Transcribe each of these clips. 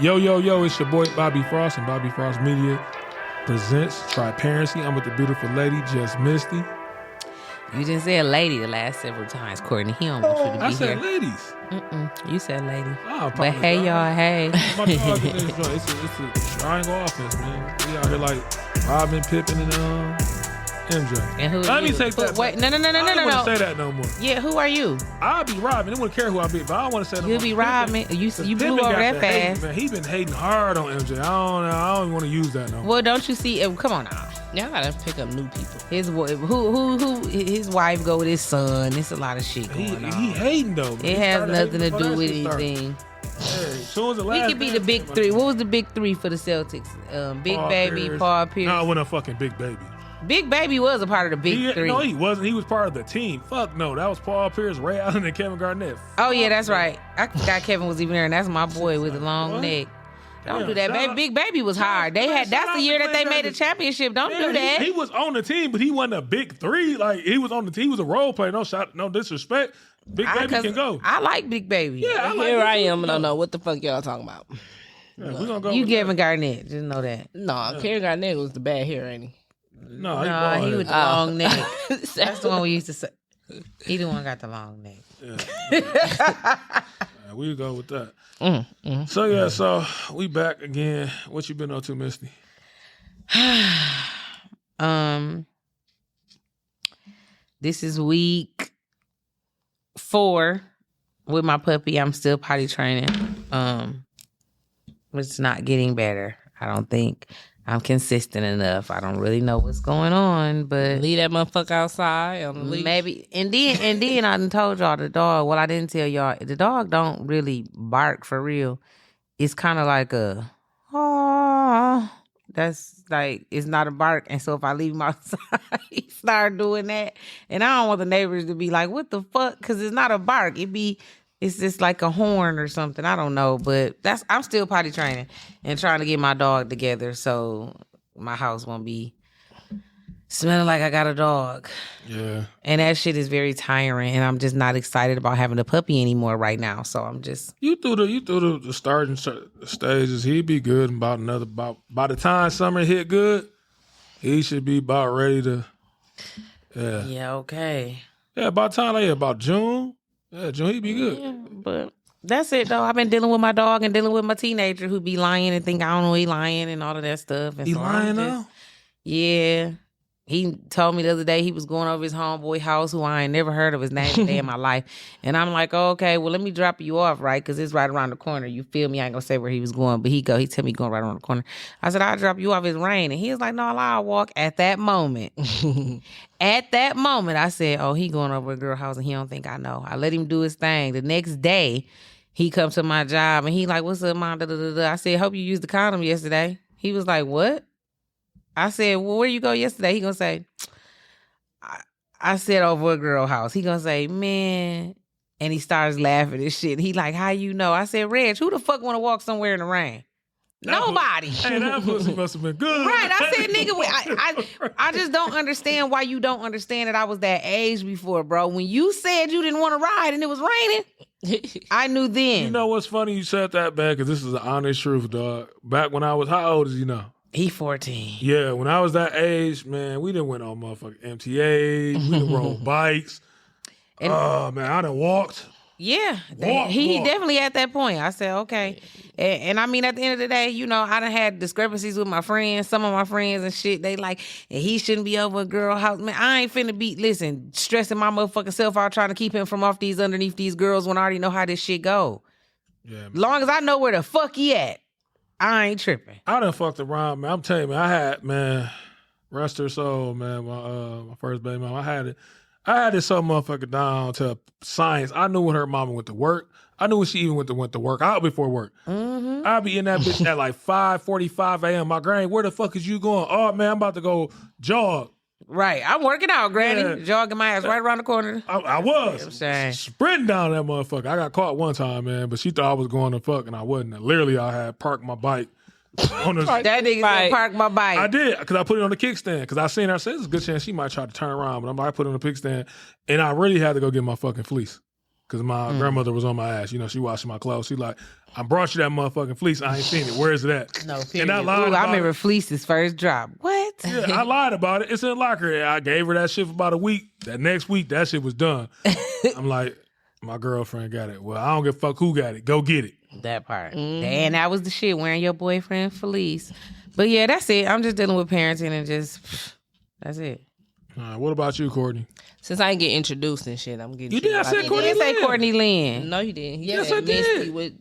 Yo, yo, yo, it's your boy Bobby Frost, and Bobby Frost Media presents Triparency. I'm with the beautiful lady, just Misty. You didn't say a lady the last several times, Courtney. He don't want you to be I said here. ladies. You said lady. I But hey, y'all, hey. My dog in this joint. It's a triangle offense, man. We out here like Robin, Pippen, and MJ. And who Let are me you? take that. Wait, no. I don't want to say that no more. Yeah, who are you? I'll be Robin. They wouldn't care who I be, but I don't want to say no You'll more. be Robin. You Pippen blew over got that the fast. hate, man. He been hating hard on MJ. I don't even want to use that no more. Well, don't you see? Come on now. Y'all gotta pick up new people. His his wife go with his son. It's a lot of shit going on. He hating though. It has nothing to do with anything. We could be the big three. What was the big three for the Celtics? Big Paul Baby, Pierce. Paul Pierce. No, I wasn't a fucking Big Baby. Big Baby was a part of the big three. No, he wasn't. He was part of the team. Fuck no. That was Paul Pierce, Ray Allen, and Kevin Garnett. Oh, yeah, that's right. I forgot Kevin was even there, and that's my boy with the long neck. Don't do that. Big Baby was hard. That's the year that they made the championship. Don't do that. He was on the team, but he wasn't a big three. Like, he was on the team. He was a role player. No disrespect. Big Baby can go. I like Big Baby. Yeah, Here I am. I don't know what the fuck y'all talking about. Yeah, we gonna go You with Kevin Garnett. Just know that. No, Karen Garnett was the bad hair, ain't he? No, He with the long neck. That's the one we used to say. He the one got the long neck. Yeah, we go with that. So we back again. What you been up to, Misty? This is week 4 with my puppy. I'm still potty training. It's not getting better. I don't think I'm consistent enough. I don't really know what's going on, but Leave that motherfucker outside on the leash. maybe. And then I done told y'all the dog. Well, I didn't tell y'all. The dog don't really bark for real. It's kind of like a that's like, it's not a bark. And so if I leave him outside, he start doing that. And I don't want the neighbors to be like, what the fuck? Because it's not a bark. It's just like a horn or something. I don't know. But I'm still potty training and trying to get my dog together so my house won't be smelling like I got a dog. Yeah. And that shit is very tiring. And I'm just not excited about having a puppy anymore right now. So I'm just... You through the starting stages. He'd be good in by the time summer hit good, he should be about ready to. Yeah. Yeah, okay. Yeah, by the time about June. Yeah, June he'd be good. Yeah, but that's it though. I've been dealing with my dog and dealing with my teenager who be lying and think I don't know he lying and all of that stuff. And He so lying now? Yeah. He told me the other day he was going over his homeboy house who I ain't never heard of his name a day in my life. And I'm like, oh, okay, well, let me drop you off, right? Because it's right around the corner. You feel me? I ain't going to say where he was going, but he tell me going right around the corner. I said, I'll drop you off. It's raining. He was like, no, I'll walk. At that moment, I said, oh, he going over a girl house and he don't think I know. I let him do his thing. The next day, he comes to my job and he like, what's up, mom? I said, hope you used the condom yesterday. He was like, what? I said, well, where you go yesterday? He gonna say, I said over a girl house. He gonna say, man, and he starts laughing and shit. He like, how you know? I said, Reg, who the fuck want to walk somewhere in the rain? Nobody. Hey, that pussy must have been good. Right. I said, nigga, I just don't understand why you don't understand that I was that age before, bro. When you said you didn't want to ride and it was raining, I knew then. You know what's funny? You said that back because this is the honest truth, dog. Back when I was, how old is he now? He 14. Yeah, when I was that age, man, we done went on motherfucking MTA. We done rode bikes. Oh, man, I done walked. Yeah, he definitely at that point. I said, okay. And I mean, at the end of the day, you know, I done had discrepancies with my friends, some of my friends and shit. They like, and he shouldn't be over a girl house. Man, I ain't finna be, stressing my motherfucking self out trying to keep him from underneath these girls when I already know how this shit go. Yeah, man. Long as I know where the fuck he at, I ain't tripping. I done fucked around, man. I'm telling you, man, I had, man, rest her soul, man, my first baby mom. I had it so motherfucker down to science. I knew when her mama went to work. I knew when she even went to work out before work. Mm-hmm. I'd be in that bitch at like 5:45 a.m. My granny, where the fuck is you going? Oh, man, I'm about to go jog. Right. I'm working out, Granny. Yeah. Jogging my ass right around the corner. I was. I'm saying. Sprinting down that motherfucker. I got caught one time, man, but she thought I was going to fuck and I wasn't. Literally, I had parked my bike on the... That nigga said park my bike. I did, because I put it on the kickstand, because I seen her, I said, there's a good chance she might try to turn around, but I put it on the kickstand, and I really had to go get my fucking fleece. because my grandmother was on my ass. You know, she washing my clothes. She like, I brought you that motherfucking fleece. I ain't seen it. Where is it at? No, and I lied I about remember it. Fleece's first drop. What? Yeah, I lied about it. It's in the locker. I gave her that shit for about a week. That next week, that shit was done. I'm like, my girlfriend got it. Well, I don't give a fuck who got it. Go get it. That part. And that was the shit, wearing your boyfriend Felice. But yeah, that's it. I'm just dealing with parenting and just, that's it. All right, what about you, Courtney? Since I ain't get introduced and shit, I'm getting. You did. I said He Courtney didn't say Lynn. Courtney Lynn. No, he didn't. He Yes, said I did. Misty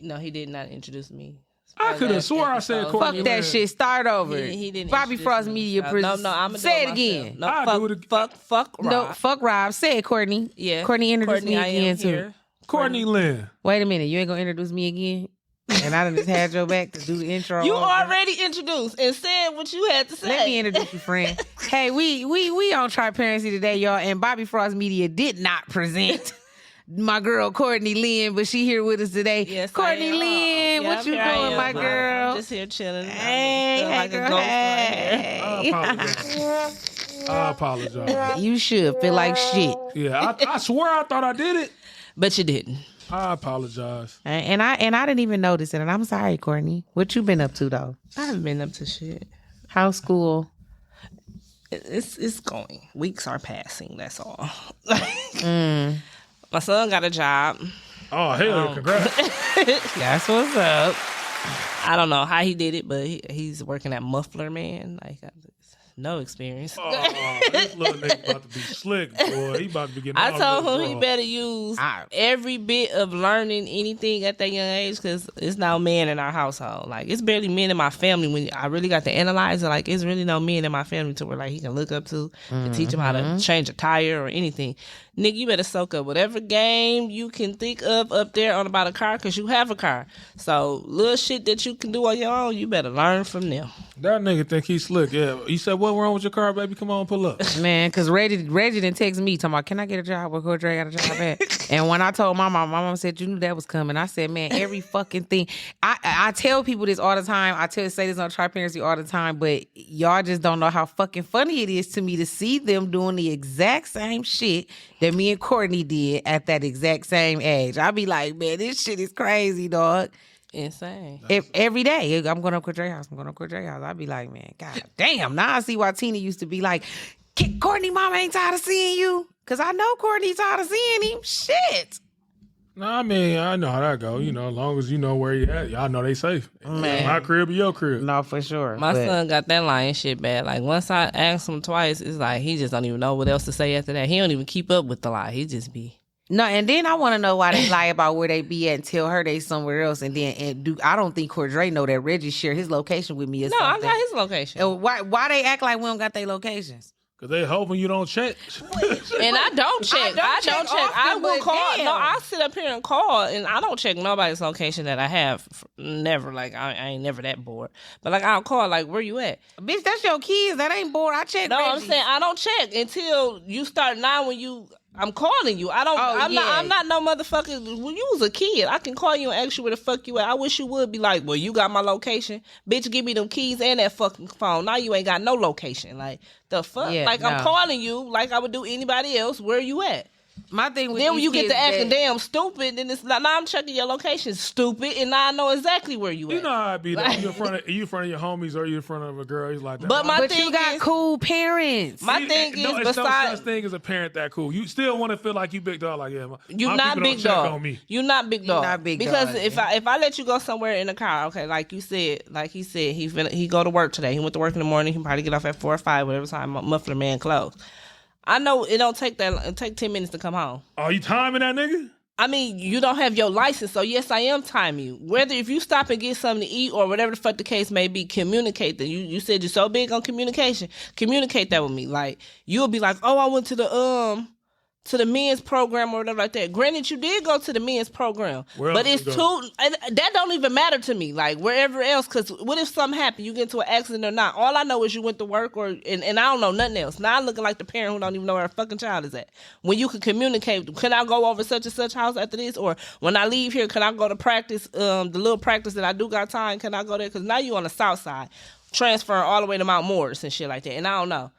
no, he did not introduce me. I could have swore I said Fuck Courtney Fuck that Lynn. shit. Start over. He didn't. Bobby introduce Frost me. Media No, Prison. no, I'm Say it again. No, I'll do it again. fuck Rob. No, fuck Rob. Say it, Courtney. Yeah, Courtney, introduce me I am again, too. here. Courtney Lynn. Wait a minute. You ain't going to introduce me again? And I done just had your back to do the intro. You over. already introduced and said what you had to say. Let me introduce you, friend. Hey, we on Triparency today, y'all, and Bobby Frost Media did not present my girl Courtney Lynn, but she here with us today. Yes, Courtney I am. Lynn, what you Here I doing, am. my girl? I'm just here chilling. Hey, I'm hey, like girl, a ghost right here. I apologize. I apologize. You should feel like shit. Yeah, I swear I thought I did it. But you didn't. I apologize. And I didn't even notice it, and I'm sorry, Courtney. What you been up to though? I haven't been up to shit. How's school? It's going. Weeks are passing. That's all. My son got a job. Oh, hell yeah, congrats. That's what's up. I don't know how he did it, but he's working at Muffler Man. Like, no experience. Oh, this little nigga about to be slick, boy. He about to be getting I all told those him he raw. better use every bit of learning anything at that young age, because it's no men in our household. Like, it's barely men in my family. When I really got to analyze it, like, it's really no men in my family to where, like, he can look up to teach him how to change a tire or anything. Nigga, you better soak up whatever game you can think of up there on about a car, because you have a car. So, little shit that you can do on your own, you better learn from them. That nigga think he's slick. Yeah. He said, what wrong with your car, baby? Come on, pull up. Man, because Reggie didn't text me talking about, can I get a job where Coach Dre got a job at? And when I told my mom said, you knew that was coming. I said, man, every fucking thing. I tell people this all the time. I say this on Triparency all the time, but y'all just don't know how fucking funny it is to me to see them doing the exact same shit that me and Courtney did at that exact same age. I be like, man, this shit is crazy, dog. Insane. Every day, I'm going to Coach Dre house. I'm going to Coach Dre house. I be like, man, god damn. Now I see why Tina used to be like, Courtney, mama ain't tired of seeing you. Because I know Courtney tired of seeing him. Shit. No, I mean, I know how that go. You know, as long as you know where you at, y'all know they safe. Man. My crib or your crib. No, for sure. My But son got that lying shit bad. Like, once I asked him twice, it's like he just don't even know what else to say after that. He don't even keep up with the lie. He just be. No, and then I want to know why they lie about where they be at and tell her they somewhere else. And then I don't think Cordray know that Reggie share his location with me or No, I something. got his location. And why they act like we don't got their locations? Because they hoping you don't check. And I don't check. I don't check. I often, will but call. damn. No, I sit up here and call, and I don't check nobody's location that I have. Never. Like, I ain't never that bored. But, like, I'll call, like, where you at? Bitch, that's your kids. That ain't bored. I check No, I'm Reggie's. saying I don't check until you start. Now when I'm calling you. I don't. Oh, I'm yeah. not no motherfucker. When you was a kid, I can call you and ask you where the fuck you at. I wish you would be like, well, you got my location, bitch. Give me them keys and that fucking phone. Now you ain't got no location. Like, the fuck. Yeah, like, no. I'm calling you like I would do anybody else. Where you at? My thing with Then when these you get kids to acting that- damn stupid, then it's like, now I'm checking your location, stupid, and now I know exactly where you at. You know how it be. Though. You in front of your homies or you in front of a girl. He's like that. But my But thing you got is, cool parents. my thing is, no, it's no besides, such thing as a parent that cool. You still want to feel like you big dog. Like, yeah, you my not people big don't check dog. on me. You not big dog. not big because dog, if I let you go somewhere in the car, okay, like you said, like he said, he go to work today. He went to work in the morning. He probably get off at 4 or 5, whatever time Muffler Man closed. I know it don't take that. It take 10 minutes to come home. Are you timing that nigga? I mean, you don't have your license, so yes, I am timing you. Whether if you stop and get something to eat or whatever the fuck the case may be, communicate that. You said you're so big on communication. Communicate that with me. Like, you'll be like, oh, I went to the men's program or whatever like that. Granted, you did go to the men's program, Where but else it's you go? too. And that don't even matter to me. Like, wherever else, because what if something happened? You get into an accident or not? All I know is you went to work, and I don't know nothing else. Now I'm looking like the parent who don't even know where her fucking child is at. When you could communicate, can I go over such and such house after this, or when I leave here, can I go to practice? The little practice that I do got time, can I go there? Because now you on the south side, transferring all the way to Mount Morris and shit like that, and I don't know.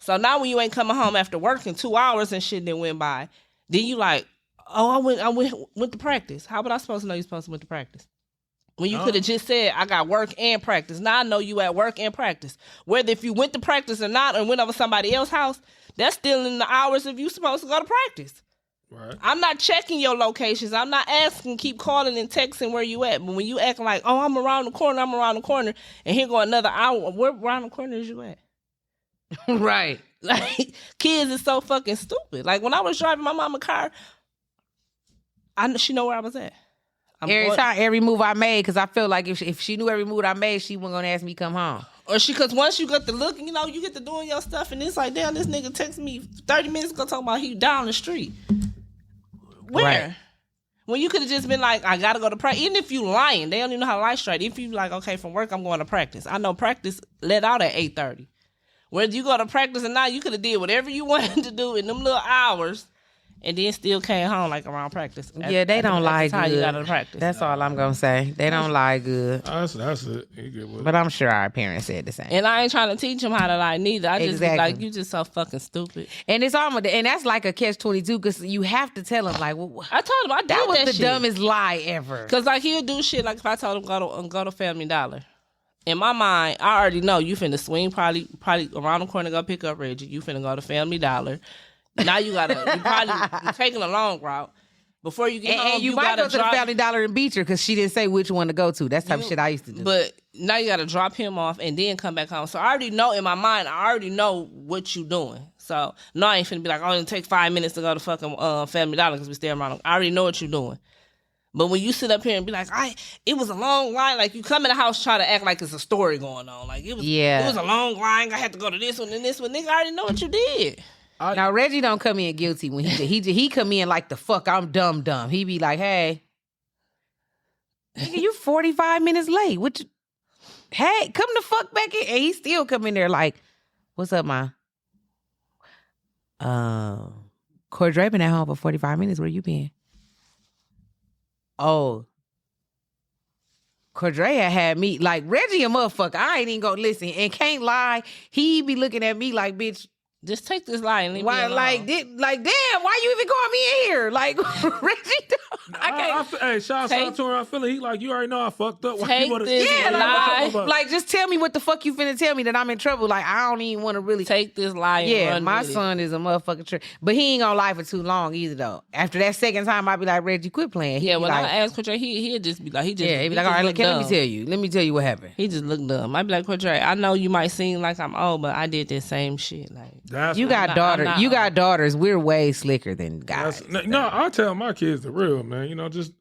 So now when you ain't coming home after working 2 hours and shit that went by. Then you like, Oh, I went to practice. How about I supposed to know you supposed to went to practice? When you could have just said, I got work and practice. Now I know you at work and practice. Whether if you went to practice or not and went over somebody else's house, that's still in the hours if you supposed to go to practice. Right. I'm not checking your locations. I'm not asking, keep calling and texting where you at. But when you acting like, oh, I'm around the corner, and here go another hour, where around the corner is you at? Right. Like, kids is so fucking stupid. Like, when I was driving my mama's car, she know where I was at. Every move I made, because I feel like if she knew every move I made, she wasn't gonna ask me to come home. Or because once you got to look, you know, you get to doing your stuff, and it's like, damn, this nigga texted me 30 minutes ago talking about he down the street. Where? Right. When you could have just been like, I gotta go to practice. Even if you lying, they don't even know how to lie straight. If you like, okay, from work, I'm going to practice. I know practice let out at 8:30. Whether you go to practice or not, you could have did whatever you wanted to do in them little hours. And then still came home like around practice. Yeah, they don't lie good. You got to practice. That's all I'm gonna say. They don't lie good. That's it. You get with but I'm sure our parents said the same. And I ain't trying to teach them how to lie neither. I just be like, you just so fucking stupid. And it's almost, and that's like a catch-22 because you have to tell them like, well, I told him I did that was the shit. dumbest lie ever. Because like he'll do shit like if I told him go to Family Dollar. In my mind, I already know you finna swing probably around the corner, go pick up Reggie. You finna go to Family Dollar. Now you're taking a long route. Before you get home, and you might go to the Family Dollar and beat her because she didn't say which one to go to. That's the type of shit I used to do. But now you got to drop him off and then come back home. So I already know in my mind, I already know what you doing. So no, I ain't finna be like, oh, it'll take 5 minutes to go to fucking Family Dollar because we stay around. I already know what you're doing. But when you sit up here and be like, it was a long line, like you come in the house try to act like it's a story going on. Like it was a long line. I had to go to this one and this one. Nigga, I already know what you did. Now Reggie don't come in guilty when he come in like the fuck I'm dumb. He be like, hey, nigga, you 45 minutes late. Hey, come the fuck back in. And he still come in there like, what's up, ma? Cordray been at home for 45 minutes. Where you been? Oh, Cordray had me like Reggie a motherfucker. I ain't even gonna listen and can't lie. He be looking at me like, bitch. Just take this line and leave me alone. Like, damn, why you even calling me in here? Like, Reggie, I can't. Hey, shout out to him. I feel like he like, you already know I fucked up. Take this lie. Like, just tell me what the fuck you finna tell me that I'm in trouble. Like, I don't even want to really. Take this lie and yeah, run my with son is a motherfucking trip. But he ain't gonna lie for too long either, though. After that second time, I'll be like, Reggie, quit playing. Yeah, when I ask Coach Ray, he'll just be like, he be like, all right, let me tell you. Let me tell you what happened. He just looked dumb. I be like, Coach Ray, I know you might seem like I'm old, but I did this same shit. Like, you got daughters. We're way slicker than guys. No, I tell my kids the real, man. You know, just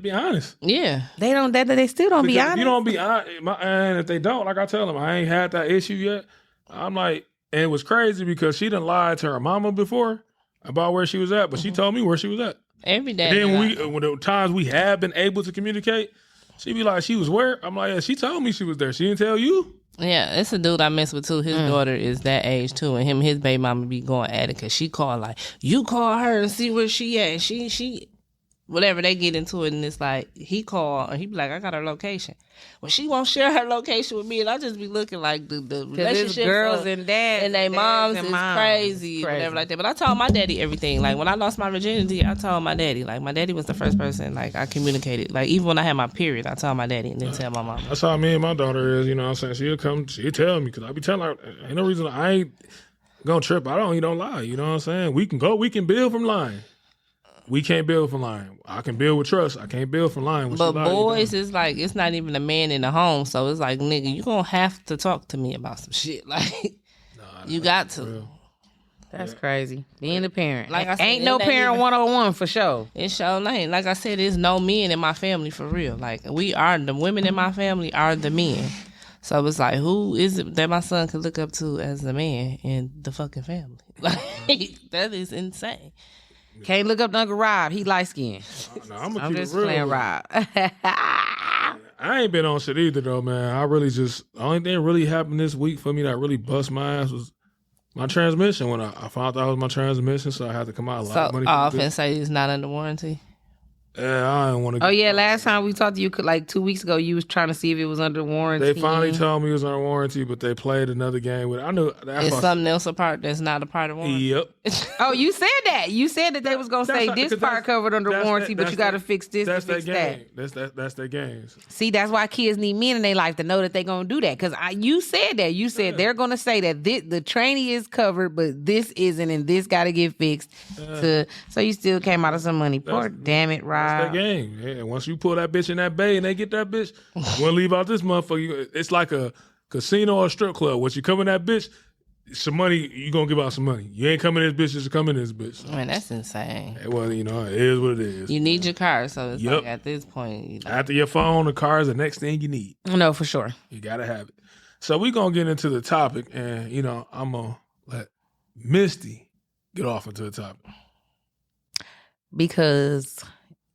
be honest. Yeah, they still don't be honest. You don't be honest, and if they don't, like I tell them, I ain't had that issue yet. I'm like, and it was crazy because she done lied to her mama before about where she was at, but she told me where she was at every day. And then when the times we have been able to communicate, she be like, she was where? I'm like, yeah, she told me she was there. She didn't tell you. Yeah, it's a dude I mess with too. His daughter is that age too, and his baby mama be going at it because she called like, you call her and see where she at. She whatever, they get into it, and it's like he called and he be like, I got her location. Well, she won't share her location with me, and I just be looking like the relationship girls and dads and their moms is crazy, whatever like that. But I told my daddy everything. Like when I lost my virginity, I told my daddy. Like my daddy was the first person like I communicated. Like even when I had my period, I told my daddy and then tell my mom. That's how me and my daughter is. You know what I'm saying? She'll tell me because I be telling her, ain't no reason I ain't gonna trip. You don't lie. You know what I'm saying? We can build from lying. We can't build from lying. I can build with trust. I can't build from lying. But boys, it's like, it's not even a man in the home. So it's like, nigga, you gonna have to talk to me about some shit. Like, you got to. Real. That's crazy. Being a parent. Like I said, ain't no parent 101 for sure. It sure ain't. Like I said, there's no men in my family for real. Like, the women in my family are the men. So it's like, who is it that my son could look up to as a man in the fucking family? Like, that is insane. Can't look up to Uncle Rob. He light skinned. No, I'm just playing Rob. I ain't been on shit either though, man. The only thing really happened this week for me that really bust my ass was my transmission. When I found out it was my transmission, so I had to come out a lot of money. I often say it's not under warranty. Yeah, I don't want to. Oh yeah, last time we talked to you, like 2 weeks ago, you was trying to see if it was under warranty. They finally told me it was under warranty, but they played another game with it. I knew that's It's something else apart that's not a part of warranty. Yep. Oh, you said that. You said that they was gonna say this part covered under warranty, but you got to fix this. That's to fix their game. that. That's their games. See, that's why kids need men in their life to know that they're gonna do that. Because you said that. You said they're gonna say that the tranny is covered, but this isn't, and this got to get fixed. So you still came out of some money. Poor damn it, Rob. That's their game. Yeah, once you pull that bitch in that bay and they get that bitch, you want to leave out this motherfucker. It's like a casino or a strip club. Once you come in that bitch, some money, you going to give out some money. You ain't coming in this bitch, just come in this bitch. Man, that's insane. Well, it is what it is. You need your car, so it's like at this point. After your phone, the car is the next thing you need. No, for sure. You got to have it. So we going to get into the topic, and, I'm going to let Misty get off into the topic. Because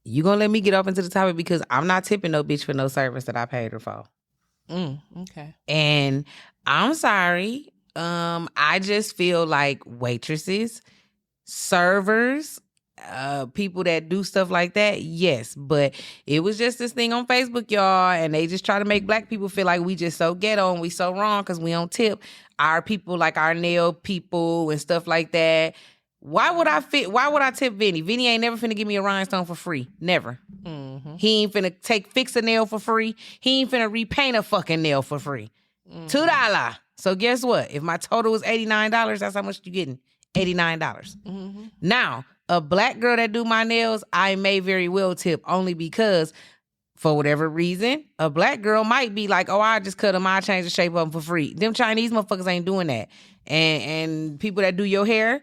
you gonna let me get off into the topic because I'm not tipping no bitch for no service that I paid her for. Okay. And I'm sorry. I just feel like waitresses, servers, people that do stuff like that, yes. But it was just this thing on Facebook, y'all, and they just try to make black people feel like we just so ghetto and we so wrong because we don't tip our people, like our nail people and stuff like that. Why would I tip Vinny? Vinny ain't never finna give me a rhinestone for free. Never. Mm-hmm. He ain't finna fix a nail for free. He ain't finna repaint a fucking nail for free. Mm-hmm. $2. So guess what? If my total was $89, that's how much you getting. $89. Mm-hmm. Now, a black girl that do my nails, I may very well tip only because for whatever reason, a black girl might be like, oh, I just cut them, I change the shape of them for free. Them Chinese motherfuckers ain't doing that. And people that do your hair,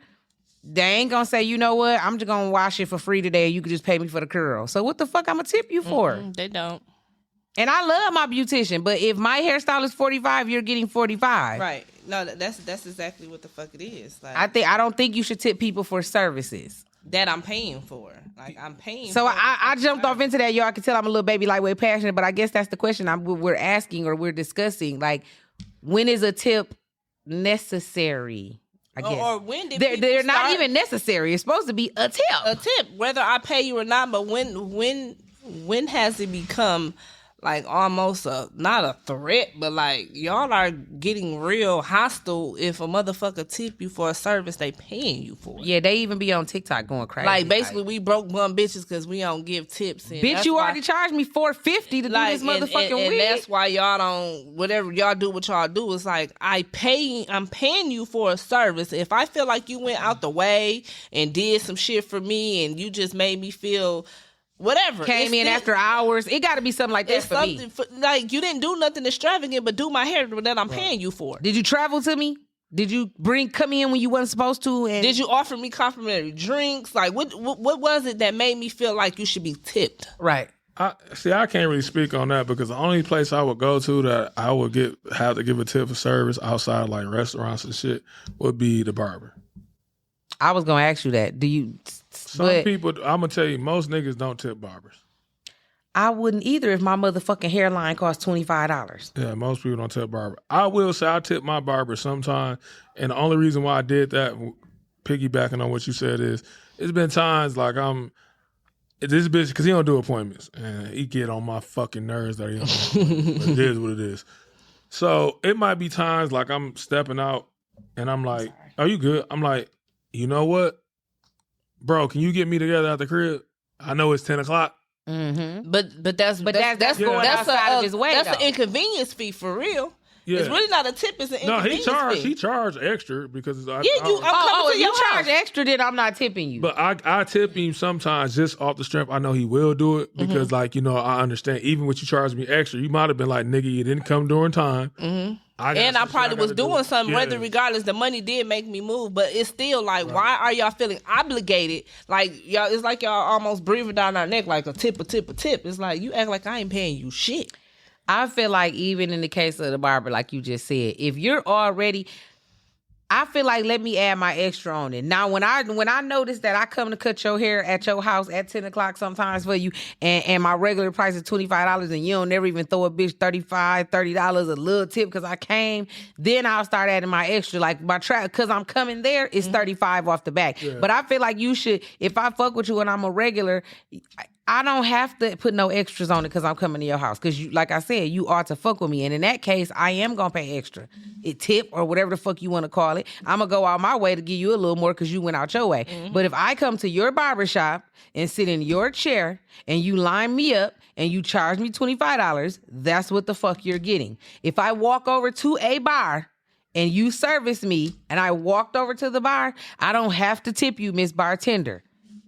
they ain't gonna say, you know what, I'm just gonna wash it for free today and you can just pay me for the curl. So what the fuck I'm gonna tip you for? They don't. And I love my beautician, but if my hairstyle is 45, you're getting 45. Right. No, that's exactly what the fuck it is. Like, I don't think you should tip people for services that I'm paying for. Like, I'm paying so for I jumped off into that. Y'all can tell I'm a little baby lightweight passionate, but I guess that's the question we're asking or we're discussing. Like, when is a tip necessary? I guess. Or when did they're not even necessary. It's supposed to be a tip. A tip, whether I pay you or not. But when has it become like almost not a threat, but like y'all are getting real hostile if a motherfucker tip you for a service they paying you for? Yeah, they even be on TikTok going crazy. Like basically, we broke bum bitches because we don't give tips. And bitch, you already charged me $4.50 to do this motherfucking wig. And that's why y'all don't. Whatever y'all do, what y'all do is like I'm paying you for a service. If I feel like you went out the way and did some shit for me, and you just made me feel. Whatever. Came in after hours. It got to be something like that for me. Like, you didn't do nothing extravagant, but do my hair that I'm paying you for. Did you travel to me? Did you come in when you wasn't supposed to? And did you offer me complimentary drinks? Like, what was it that made me feel like you should be tipped? Right. I can't really speak on that because the only place I would go to that I would have to give a tip for service outside of like restaurants and shit would be the barber. I was gonna ask you that. Do you? Some people, I'm gonna tell you, most niggas don't tip barbers. I wouldn't either if my motherfucking hairline cost $25. Yeah, most people don't tip barber. I will say I tip my barber sometime, and the only reason why I did that, piggybacking on what you said, is it's been times like this bitch because he don't do appointments, and he get on my fucking nerves that he don't. But it is what it is. So it might be times like I'm stepping out, and I'm like, "Are you good?" I'm like, "You know what, bro? Can you get me together at the crib? I know it's 10 o'clock." Mm-hmm. But that's going outside of his way. That's an inconvenience fee for real. Yeah. It's really not a tip. It's an inconvenience fee. He charged extra because if you charge extra, then I'm not tipping you. But I tip him sometimes just off the strength. I know he will do it because I understand. Even when you charge me extra, you might have been like, "Nigga, you didn't come during time." Mm-hmm. I probably was doing something, whether regardless, the money did make me move, but it's still like, why are y'all feeling obligated? Like, y'all, it's like y'all almost breathing down our neck like a tip. It's like, you act like I ain't paying you shit. I feel like even in the case of the barber, like you just said, if you're already, I feel like let me add my extra on it. Now, when I notice that I come to cut your hair at your house at 10 o'clock sometimes for you, and my regular price is $25, and you don't never even throw a bitch $35, $30 a little tip because I came, then I'll start adding my extra. Like my because I'm coming there, it's $35 off the back. Yeah. But I feel like you should, if I fuck with you and I'm a regular, I don't have to put no extras on it because I'm coming to your house. Because, you, like I said, you ought to fuck with me. And in that case, I am going to pay extra. It tip or whatever the fuck you want to call it. I'm going to go out my way to give you a little more because you went out your way. Mm-hmm. But if I come to your barbershop and sit in your chair and you line me up and you charge me $25, that's what the fuck you're getting. If I walk over to a bar and you service me and I walked over to the bar, I don't have to tip you, Miss Bartender.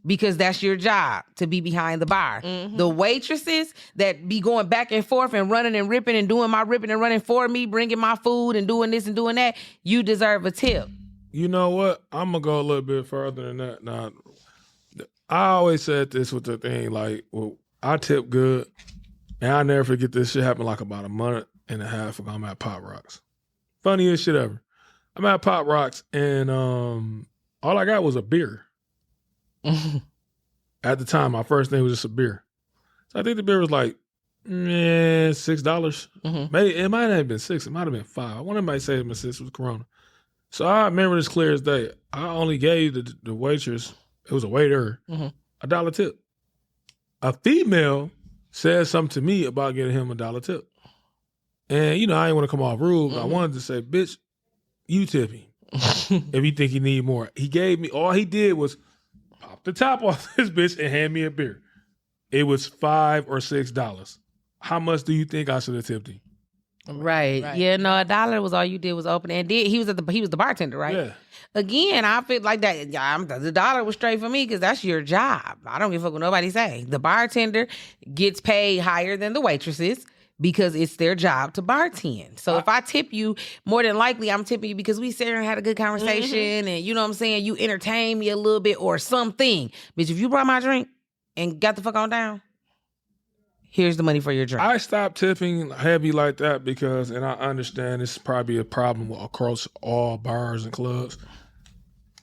Because that's your job, to be behind the bar. Mm-hmm. The waitresses that be going back and forth and running and ripping and doing my ripping and running for me, bringing my food and doing this and doing that, you deserve a tip. You know what? I'm going to go a little bit further than that. Now, I always said this with the thing, like, well, I tip good, and I'll never forget this shit happened like about a month and a half ago. I'm at Pop Rocks. Funniest shit ever. I'm at Pop Rocks, and all I got was a beer. At the time, my first thing was just a beer. So I think the beer was like, $6. Mm-hmm. Maybe it might not have been $6. It might have been $5. I want everybody to say it was $6. It was Corona. So I remember this clear as day. I only gave the waitress, it was a waiter, $1 tip. A female said something to me about getting him $1 tip. And, you know, I didn't want to come off rude, but I wanted to say, bitch, you tip him if you think he need more. He gave me, all he did was pop the top off this bitch and hand me a beer. It was $5 or $6. How much do you think I should have tipped him? Right. Yeah, no, $1 was all you did was open. And he was the bartender, right? Yeah. Again, I feel like that. The $1 was straight for me because that's your job. I don't give a fuck what nobody say. The bartender gets paid higher than the waitresses because it's their job to bartend. So if I tip you, more than likely I'm tipping you because we sat here and had a good conversation and you know what I'm saying, you entertained me a little bit or something. Bitch, if you brought my drink and got the fuck on down, here's the money for your drink. I stopped tipping heavy like that because, and I understand this is probably a problem across all bars and clubs.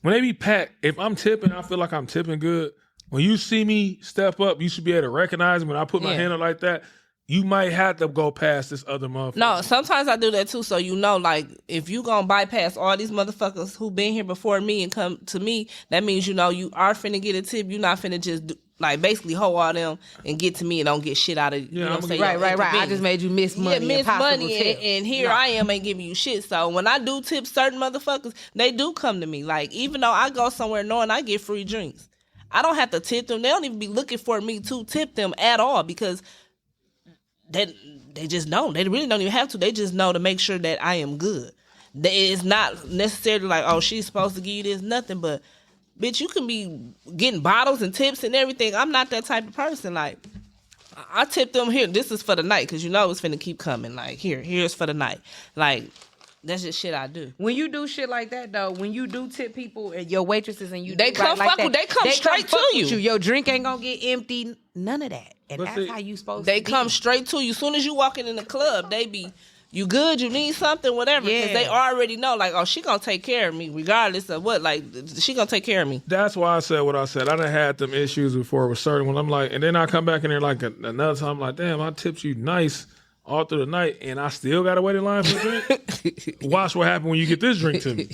When they be packed, if I'm tipping, I feel like I'm tipping good. When you see me step up, you should be able to recognize me. When I put my hand up like that, you might have to go past this other motherfucker. No, sometimes I do that too. So you know, like, if you gonna bypass all these motherfuckers who been here before me and come to me, that means, you know, you are finna get a tip. You not finna just basically hoe all them and get to me and don't get shit out of you. Yeah, know what I'm saying? Right. I just made you miss money. Yeah, miss money, and here I am ain't giving you shit. So when I do tip certain motherfuckers, they do come to me. Like, even though I go somewhere knowing I get free drinks, I don't have to tip them. They don't even be looking for me to tip them at all because they just know. They really don't even have to. They just know to make sure that I am good. It's not necessarily like, oh, she's supposed to give you this, nothing, but bitch, you can be getting bottles and tips and everything. I'm not that type of person. Like, I tip them here. This is for the night because you know it's finna keep coming. Like, here's for the night. Like, that's just shit I do. When you do shit like that, though, when you do tip people and your waitresses and you they come right fuck like with, they come straight to you. Your drink ain't gonna get empty. None of that. And but that's how you supposed to be. They come straight to you. As soon as you walk in the club, they be, you good, you need something, whatever. Because they already know, like, oh, she gonna take care of me regardless of what. Like, she gonna take care of me. That's why I said what I said. I done had them issues before with certain ones. I'm like, and then I come back in there like another time, I'm like, damn, I tipped you nice all through the night, and I still got to wait in line for the drink. Watch what happens when you get this drink to me.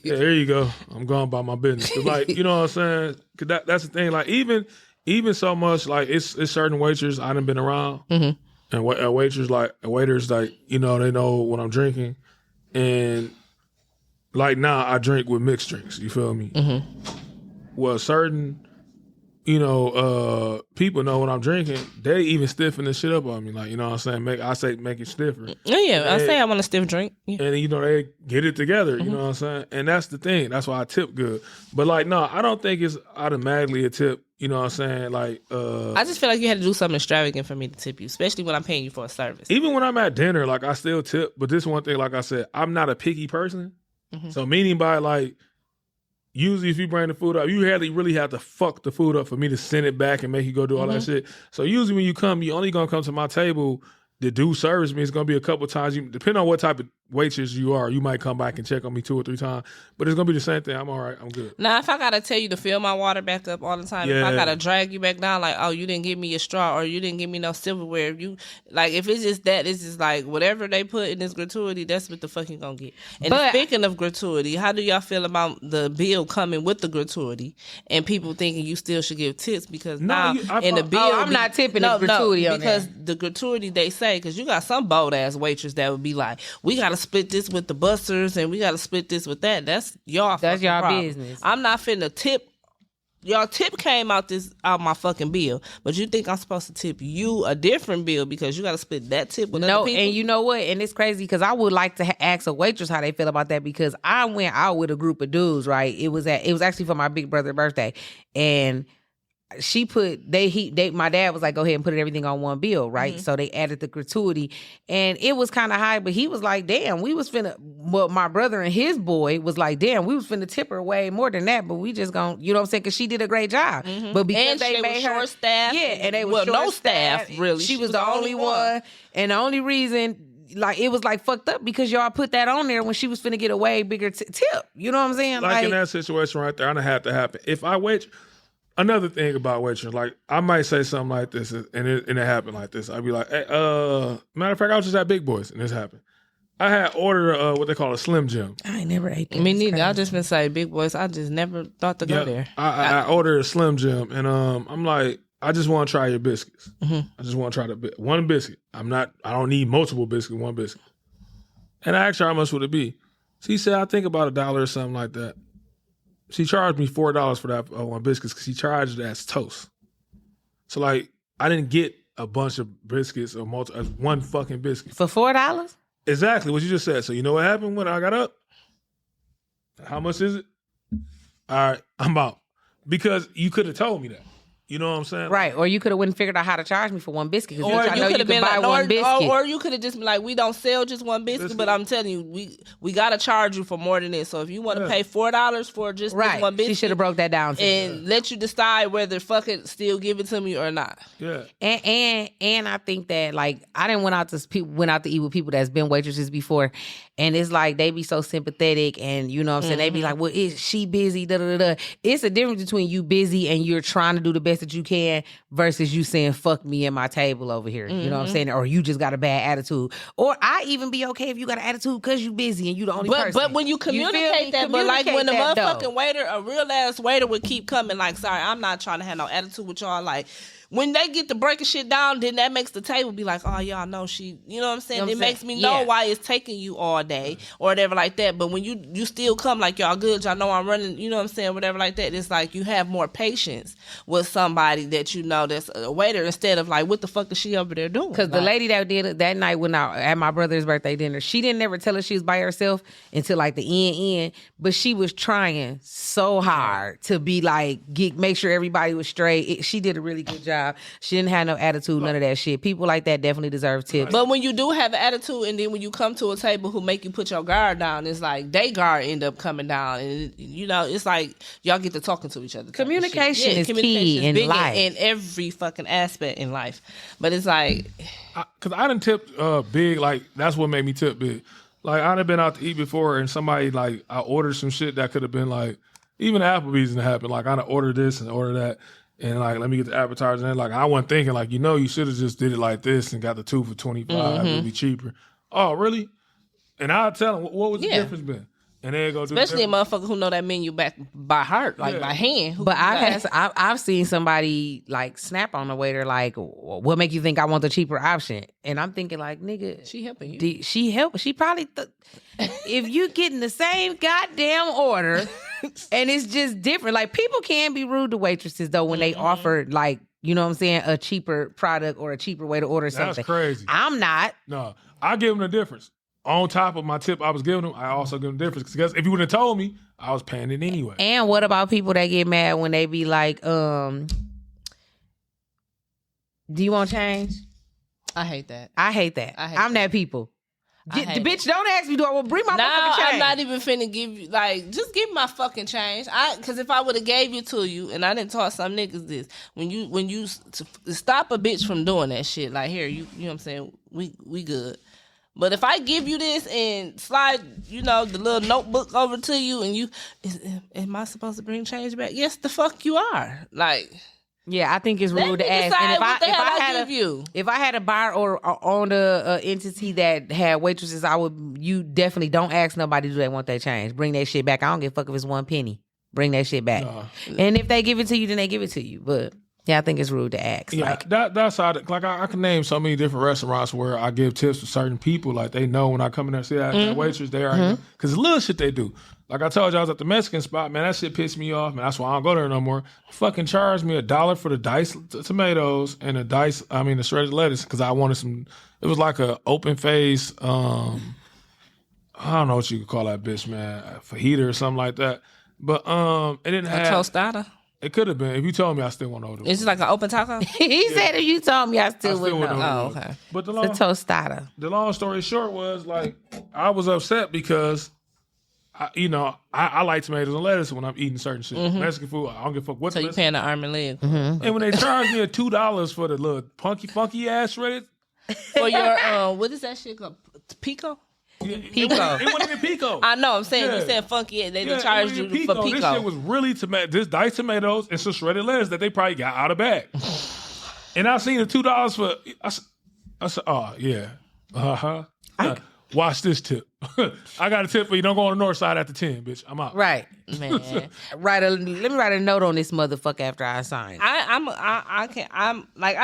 Yeah, there you go. I'm going about my business. But like, you know what I'm saying? Cause that's the thing. Like, even so much, like, it's certain waiters I done been around, and waiters like, you know, they know what I'm drinking, and like now I drink with mixed drinks. You feel me? Well, certain, you know, people know what I'm drinking. They even stiffen this shit up on me. Like, you know what I'm saying? Make it stiffer. Yeah, I say I want a stiff drink. Yeah. And, you know, they get it together. You know what I'm saying? And that's the thing. That's why I tip good. But, like, no, I don't think it's automatically a tip. You know what I'm saying? Like, I just feel like you had to do something extravagant for me to tip you, especially when I'm paying you for a service. Even when I'm at dinner, like, I still tip. But this one thing, like I said, I'm not a picky person. So meaning by, like, usually if you bring the food up, you really have to fuck the food up for me to send it back and make you go do all that shit. So usually when you come, you only gonna come to my table to do service. Means it's gonna be a couple times. Depending on what type of waitress you are, you might come back and check on me 2 or 3 times, but it's gonna be the same thing. I'm all right. I'm good. Now, if I gotta tell you to fill my water back up all the time, if I gotta drag you back down, like, oh, you didn't give me a straw or you didn't give me no silverware, if it's just that, it's just like whatever they put in this gratuity, that's what the fuck you gonna get. And speaking of gratuity, how do y'all feel about the bill coming with the gratuity and people thinking you still should give tips because in the bill, I'm not tipping the gratuity on because the gratuity they say, because you got some bold ass waitress that would be like, we gotta split this with the busters and we gotta split this with that. That's y'all business. I'm not finna tip. Y'all tip came out my fucking bill, but you think I'm supposed to tip you a different bill because you gotta split that tip with other people? And you know what? And it's crazy because I would like to ask a waitress how they feel about that because I went out with a group of dudes. Right? It was actually for my big brother's birthday, and she put my dad was like, go ahead and put everything on one bill, right? So they added the gratuity and it was kind of high, but he was like, damn, we was finna, well, my brother and his boy was like, damn, we was finna tip her way more than that, but we just gonna, you know what I'm saying? Cause she did a great job. But because they made her short staff. Yeah, and they were no staff, really. She was the only one. And the only reason, like, it was like fucked up because y'all put that on there when she was finna get a way bigger tip. You know what I'm saying? Like in that situation right there, I done had to happen. If I wait. Another thing about waitress, like I might say something like this, and it happened like this. I'd be like, hey, matter of fact, I was just at Big Boys, and this happened. I had ordered what they call a Slim Jim. I ain't never ate that. Me neither. I just been saying Big Boys. I just never thought to go there. I ordered a Slim Jim, and I'm like, I just want to try your biscuits. I just want to try one biscuit. I don't need multiple biscuits, one biscuit. And I asked her how much would it be. She said, I think about $1 or something like that. She charged me $4 for that one biscuits because she charged it as toast. So like, I didn't get a bunch of biscuits or one fucking biscuit for $4. Exactly what you just said. So you know what happened when I got up? How much is it? All right, I'm out because you could have told me that. You know what I'm saying? Right. Or you could have went and figured out how to charge me for one biscuit. Or you could have been like, one biscuit. Or you could have just been like, we don't sell just one biscuit, but I'm telling you, we got to charge you for more than this. So if you want to pay $4 for just this one biscuit. She should have broke that down. And let you decide whether fucking still give it to me or not. Yeah. And I think that, like, I didn't went out to eat with people that's been waitresses before. And it's like, they be so sympathetic and, you know what I'm saying? They be like, well, is she busy? Da, da, da, da. It's a difference between you busy and you're trying to do the best that you can versus you saying, fuck me and my table over here. You know what I'm saying? Or you just got a bad attitude. Or I even be okay if you got an attitude because you busy and you the only person. But when you communicate that, but like when the motherfucking waiter, a real ass waiter would keep coming like, sorry, I'm not trying to have no attitude with y'all. Like, when they get to breaking shit down, then that makes the table be like, oh, y'all know she, you know what I'm saying? It makes me know why it's taking you all day or whatever like that. But when you still come like, y'all good, y'all know I'm running, you know what I'm saying? Whatever like that. It's like you have more patience with somebody that you know that's a waiter instead of like, what the fuck is she over there doing? Because the lady that did it that night when at my brother's birthday dinner, she didn't never tell us she was by herself until like the end. But she was trying so hard to be like, make sure everybody was straight. She did a really good job. She didn't have no attitude, none of that shit. People like that definitely deserve tips. But when you do have an attitude, and then when you come to a table who make you put your guard down, it's like they guard end up coming down, and you know it's like y'all get to talking to each other. Communication is key in life, in every fucking aspect in life. But it's like, because I done tipped big, like that's what made me tip big. Like I done been out to eat before, and somebody like I ordered some shit that could have been like even Applebee's and happened. Like I done ordered this and ordered that. And like, let me get the appetizer. And like, I wasn't thinking like, you should have just did it like this and got the 2 for $25. It'd be cheaper. Oh, really? And I'll tell them what was the difference been. And they go, especially a motherfucker who know that menu back by heart, like by hand. But I've seen somebody like snap on the waiter, like, what make you think I want the cheaper option? And I'm thinking like, nigga, she helping you. She probably if you getting the same goddamn order. And it's just different. Like, people can be rude to waitresses, though, when they offer, like, you know what I'm saying, a cheaper product or a cheaper way to order something. That's crazy. I'm not. No, I give them the difference. On top of my tip I was giving them, I also give them the difference. Because if you would have told me, I was paying it anyway. And what about people that get mad when they be like, do you want change? I hate that. I'm that people. Bitch, don't ask me, do I want to bring my fucking change? I'm not even finna give you, like, just give me my fucking change. Because if I would have gave it to you, and I didn't taught some niggas this, when you stop a bitch from doing that shit, like, here, you know what I'm saying, we good. But if I give you this and slide, the little notebook over to you, and am I supposed to bring change back? Yes, the fuck you are. Like, yeah, I think it's rude to ask. And if I had a bar or on a entity that had waitresses, you definitely don't ask nobody do they want their change. Bring that shit back. I don't give a fuck if it's 1 penny. Bring that shit back. And if they give it to you, then they give it to you. But yeah, I think it's rude to ask. Yeah, that's how. I can name so many different restaurants where I give tips to certain people. Like they know when I come in there and see that waitress there, because little shit they do. Like I told you, I was at the Mexican spot. Man, that shit pissed me off. Man, that's why I don't go there no more. Fucking charged me $1 for the diced tomatoes and the shredded lettuce because I wanted some. It was like a open face. I don't know what you could call that bitch, man, a fajita or something like that. But it didn't have a tostada. It could have been. If you told me, I still want to order. It's just like an open taco? He said if you told me, I still wouldn't know. Oh, okay. But the tostada. The long story short was, like, I was upset because, I like tomatoes and lettuce when I'm eating certain shit. Mexican food, I don't give a fuck what. So you paying the arm and leg. And when they charged me $2 for the little funky ass shredded. For your, what is that shit called? Pico? Yeah, Pico. It wasn't even Pico. I know. I'm saying you said funky. They charged you for Pico. This shit was really this diced tomatoes and some shredded lettuce that they probably got out of bag. And I seen the $2 for. I said, oh yeah, watch this tip. I got a tip for you. Don't go on the north side after 10, bitch. I'm out. Right, man. Let me write a note on this motherfucker after I sign. I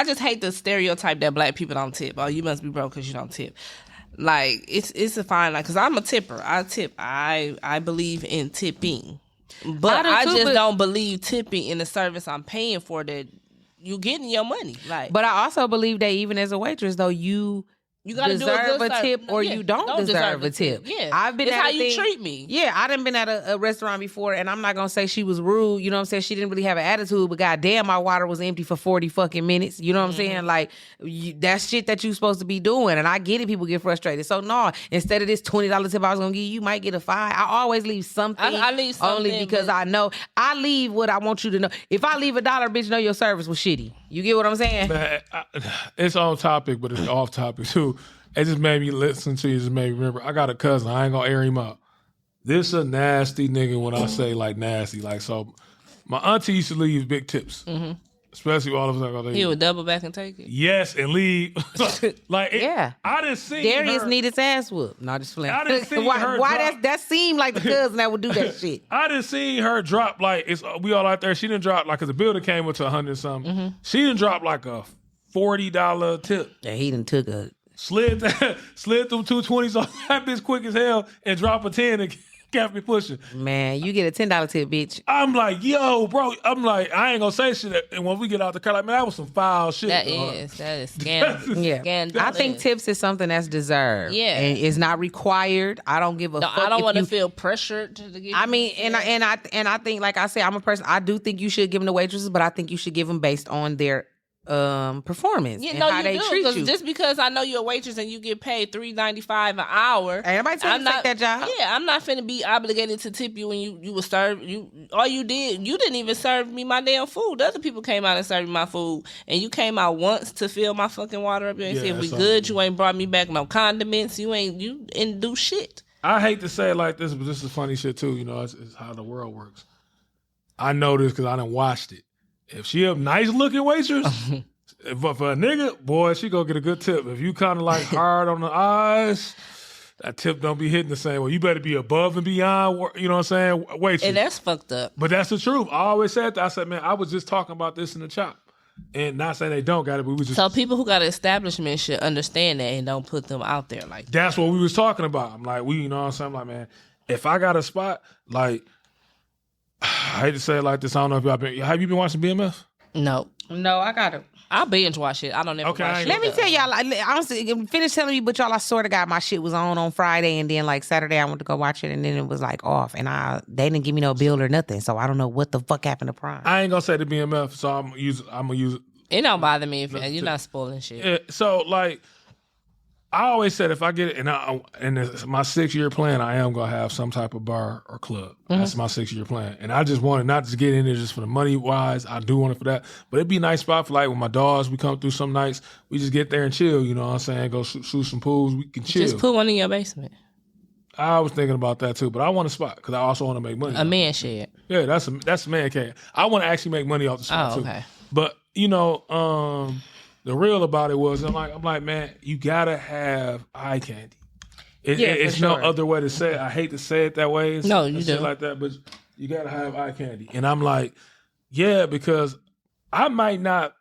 just hate the stereotype that black people don't tip. Oh, you must be broke because you don't tip. Like, it's a fine line, because I'm a tipper. I tip. I believe in tipping. But I just don't believe tipping in the service I'm paying for that you getting your money. Like, but I also believe that even as a waitress, though, you gotta deserve a tip or you don't deserve a tip. Yeah. I've been it's how you treat me. Yeah, I done been at a restaurant before, and I'm not gonna say she was rude, you know what I'm saying? She didn't really have an attitude, but goddamn, my water was empty for 40 fucking minutes. You know what I'm saying? Like, that's shit that you supposed to be doing. And I get it, people get frustrated. So no, instead of this $20 tip I was gonna give you, might get a $5. I always leave something. I leave something only because I know I leave what I want you to know. If I leave $1, bitch, know your service was shitty. You get what I'm saying? Man, it's on topic, but it's off topic too. It just made me listen to you. It just made me remember. I got a cousin. I ain't gonna air him out. This a nasty nigga when I say like nasty. Like, so my auntie used to leave big tips. Especially all of us. He would double back and take it? Yes, and leave. I didn't see Darius her. need his ass whooped. No, just playing. I didn't see her why that seemed like the cousin that would do that shit. I didn't see her drop we all out there. She didn't drop cause the building came up to 100 something. She didn't drop like a $40 tip. Yeah, he done took a slid them 220s off that bitch quick as hell and drop a 10 and kept me pushing. Man, you get a $10 tip, bitch. I'm like, yo, bro. I'm like, I ain't gonna say shit. And when we get out the car, like, man, that was some foul shit. That is scandalous. Yeah. I think tips is something that's deserved. Yeah. And it's not required. I don't give a fuck. I don't want to feel pressured to give. I mean, and I think, like I said, I'm a person, I do think you should give them to waitresses, but I think you should give them based on their performance and how they treat you. Just because I know you're a waitress and you get paid $3.95 an hour, ain't nobody telling you to take that job. Yeah, I'm not finna be obligated to tip you when you were served. You didn't even serve me my damn food. Other people came out and served me my food, and you came out once to fill my fucking water up here and said we good. You ain't brought me back no condiments. You didn't do shit. I hate to say it like this, but this is funny shit too. You know, it's how the world works. I know this because I done watched it. If she a nice looking waitress, but for a nigga, boy, she gonna get a good tip. If you kind of like hard on the eyes, that tip don't be hitting the same way. You better be above and beyond, you know what I'm saying, waitress. And that's fucked up. But that's the truth. I always said that. I said, man, I was just talking about this in the chop. And not saying they don't got it, but we was just... So people who got an establishment should understand that and don't put them out there like that. That's what we was talking about. I'm like, you know what I'm saying? I'm like, man, if I got a spot, like... I hate to say it like this. I don't know if have you been watching BMF? No, I got it. I binge watch it. I don't ever watch it. Let me tell y'all, honestly, finish telling me, but y'all, I swear to God, my shit was on Friday, and then like Saturday I went to go watch it, and then it was like off, and they didn't give me no bill or nothing, so I don't know what the fuck happened to Prime. I ain't gonna say the BMF, so I'm gonna use it. It don't bother me if you're not spoiling shit. Yeah, so like, I always said if I get it, and it's my 6-year plan, I am gonna have some type of bar or club. That's my 6-year plan, and I just wanted not to get in there just for the money wise. I do want it for that, but it'd be a nice spot for like when my dogs, we come through some nights, we just get there and chill. You know what I'm saying? Go shoot some pools. We can chill. Just put one in your basement. I was thinking about that too, but I want a spot because I also want to make money. A man shed. Yeah, that's a man cave. I want to actually make money off the spot too. Okay. But you know, the real about it was I'm like, man, you gotta have eye candy. It's no other way to say it. I hate to say it that way. No, you do like that, but you gotta have eye candy. And I'm like, yeah, because I might not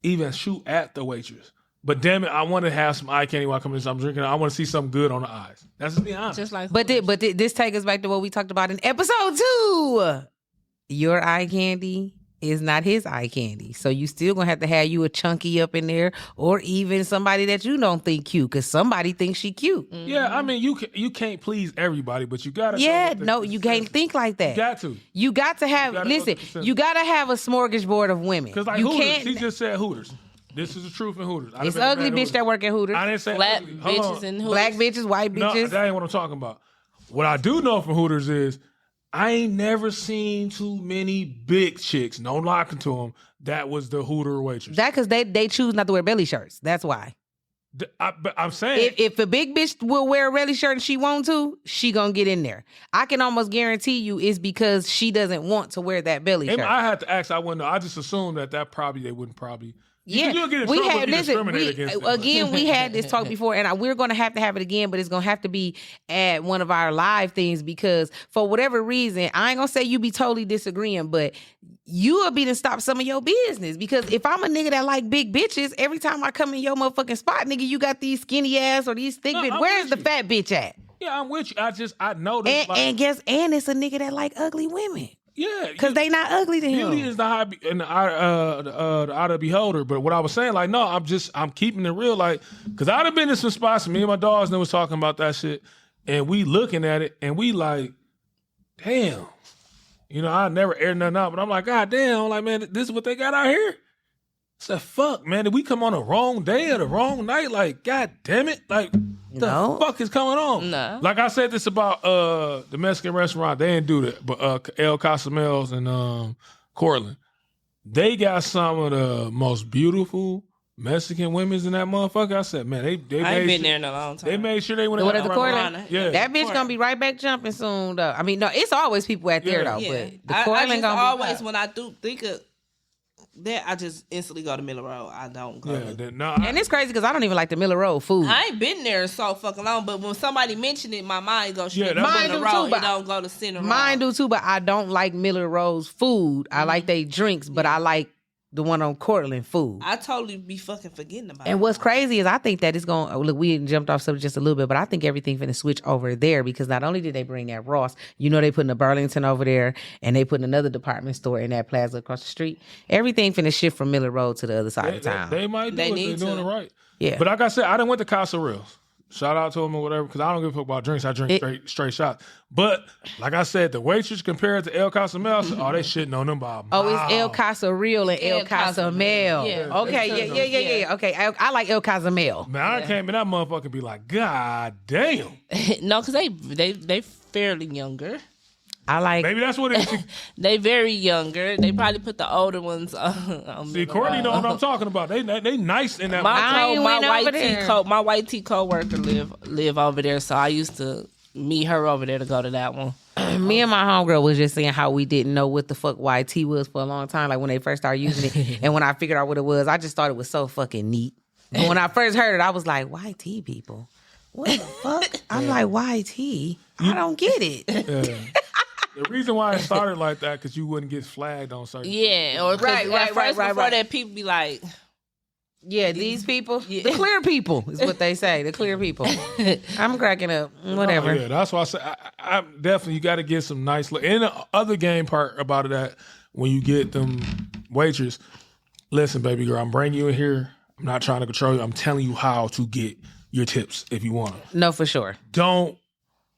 even shoot at the waitress. But damn it, I want to have some eye candy while I'm drinking. I want to see something good on the eyes. That's just being honest. Just like, But this takes us back to what we talked about in episode 2. Your eye candy is not his eye candy. So you still gonna have to have you a chunky up in there, or even somebody that you don't think cute, because somebody thinks she cute. Yeah, I mean, you can't please everybody, but you gotta. Yeah, no, you can't think like that. You got to. You got to have. Listen, you got to have a smorgasbord of women. Because like you Hooters, can't. he just said Hooters. This is the truth in Hooters. It's ugly bitch that work at Hooters. I didn't say black ugly. Hold bitches on. and Hooters. Black bitches, white No, bitches. that ain't what I'm talking about. What I do know from Hooters is I ain't never seen too many big chicks, no knocking to them, that was the Hooter waitress. That because they choose not to wear belly shirts. That's why. But I'm saying. If a big bitch will wear a belly shirt and she want to, she gonna get in there. I can almost guarantee you it's because she doesn't want to wear that belly shirt. I had to ask. I wouldn't know. I just assumed that probably they wouldn't probably. Yeah, you'll get in we trouble had if you discriminate against them. again. We had this talk before, and we're going to have it again. But it's going to have to be at one of our live things because for whatever reason, I ain't gonna say you be totally disagreeing, but you will be to stop some of your business. Because if I'm a nigga that like big bitches, every time I come in your motherfucking spot, nigga, you got these skinny ass or these thick bitch. Where's the fat bitch at? Yeah, I'm with you. I noticed. And it's a nigga that like ugly women. Yeah, because they not ugly to him. Beauty is the eye of the beholder. But what I was saying, like, no, I'm keeping it real, like, because I'd have been in some spots. Me and my dogs was talking about that shit, and we looking at it, and we like, damn, you know, I never aired nothing out, but I'm like, God damn, I'm like, man, this is what they got out here. I said, fuck, man, did we come on the wrong day or the wrong night? Like, God damn it, like. The fuck is going on? No. Like I said this about the Mexican restaurant. They didn't do that. But El Casamel's and Cortland. They got some of the most beautiful Mexican women's in that motherfucker. I said, man, they I ain't been there in a long time. They made sure they went at the Cortland. Yeah. That bitch gonna be right back jumping soon though. I mean, no, it's always people at there though, but the Cortland gonna always be when I do think of that, I just instantly go to Miller Road. I don't go. And it's crazy because I don't even like the Miller Road food. I ain't been there so fucking long, but when somebody mentioned it, my mind goes straight to mine Miller Road. It don't go to Center Road. Mine do too, but I don't like Miller Road's food. I like they drinks, but I like the one on Cortland food. I totally be fucking forgetting about it. And what's crazy is I think that it's going to, look, we jumped off subject just a little bit, but I think everything finna switch over there because not only did they bring that Ross, you know they putting a Burlington over there and they putting another department store in that plaza across the street. Everything finna shift from Miller Road to the other side of town. They might do it. They're doing it right. Yeah. But like I said, I done went to Casa Reels. Shout out to them or whatever, because I don't give a fuck about drinks. I drink straight shots. But like I said, the waitress compared to El Casamel, they shitting on them by a mile. It's El Casa Real and El Casamel. Yeah. Okay, yeah. Okay, I like El Casamel. Man, I came in that motherfucker and be like, God damn. No, because they fairly younger. I like. Maybe that's what it is. They very younger. They probably put the older ones on. See, Courtney know what I'm talking about. They nice in that. My white tea co-worker live over there, so I used to meet her over there to go to that one. Me and my homegirl was just saying how we didn't know what the fuck YT was for a long time, like when they first started using it. And when I figured out what it was, I just thought it was so fucking neat. But when I first heard it, I was like, YT people? What the fuck? I'm like, YT? I don't get it. Yeah. The reason why it started like that, because you wouldn't get flagged on certain. Yeah, or right. Before that, people be like, yeah, these people, the clear people is what they say. The clear people. I'm cracking up. Whatever. Yeah, that's why I say I definitely you got to get some nice. And the other game part about it that when you get them waitress, listen, baby girl, I'm bringing you in here. I'm not trying to control you. I'm telling you how to get your tips if you want them. No, for sure. Don't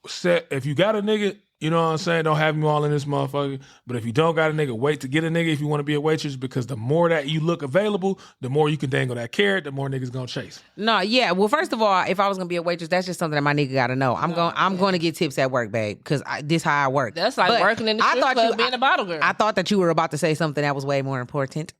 set if you got a nigga. You know what I'm saying? Don't have me all in this motherfucker. But if you don't got a nigga, wait to get a nigga if you want to be a waitress, because the more that you look available, the more you can dangle that carrot, the more niggas gonna chase. No, yeah. Well, first of all, if I was gonna be a waitress, that's just something that my nigga gotta know. I'm going to get tips at work, babe, because this how I work. That's like working in the strip club, being a bottle girl. I thought that you were about to say something that was way more important.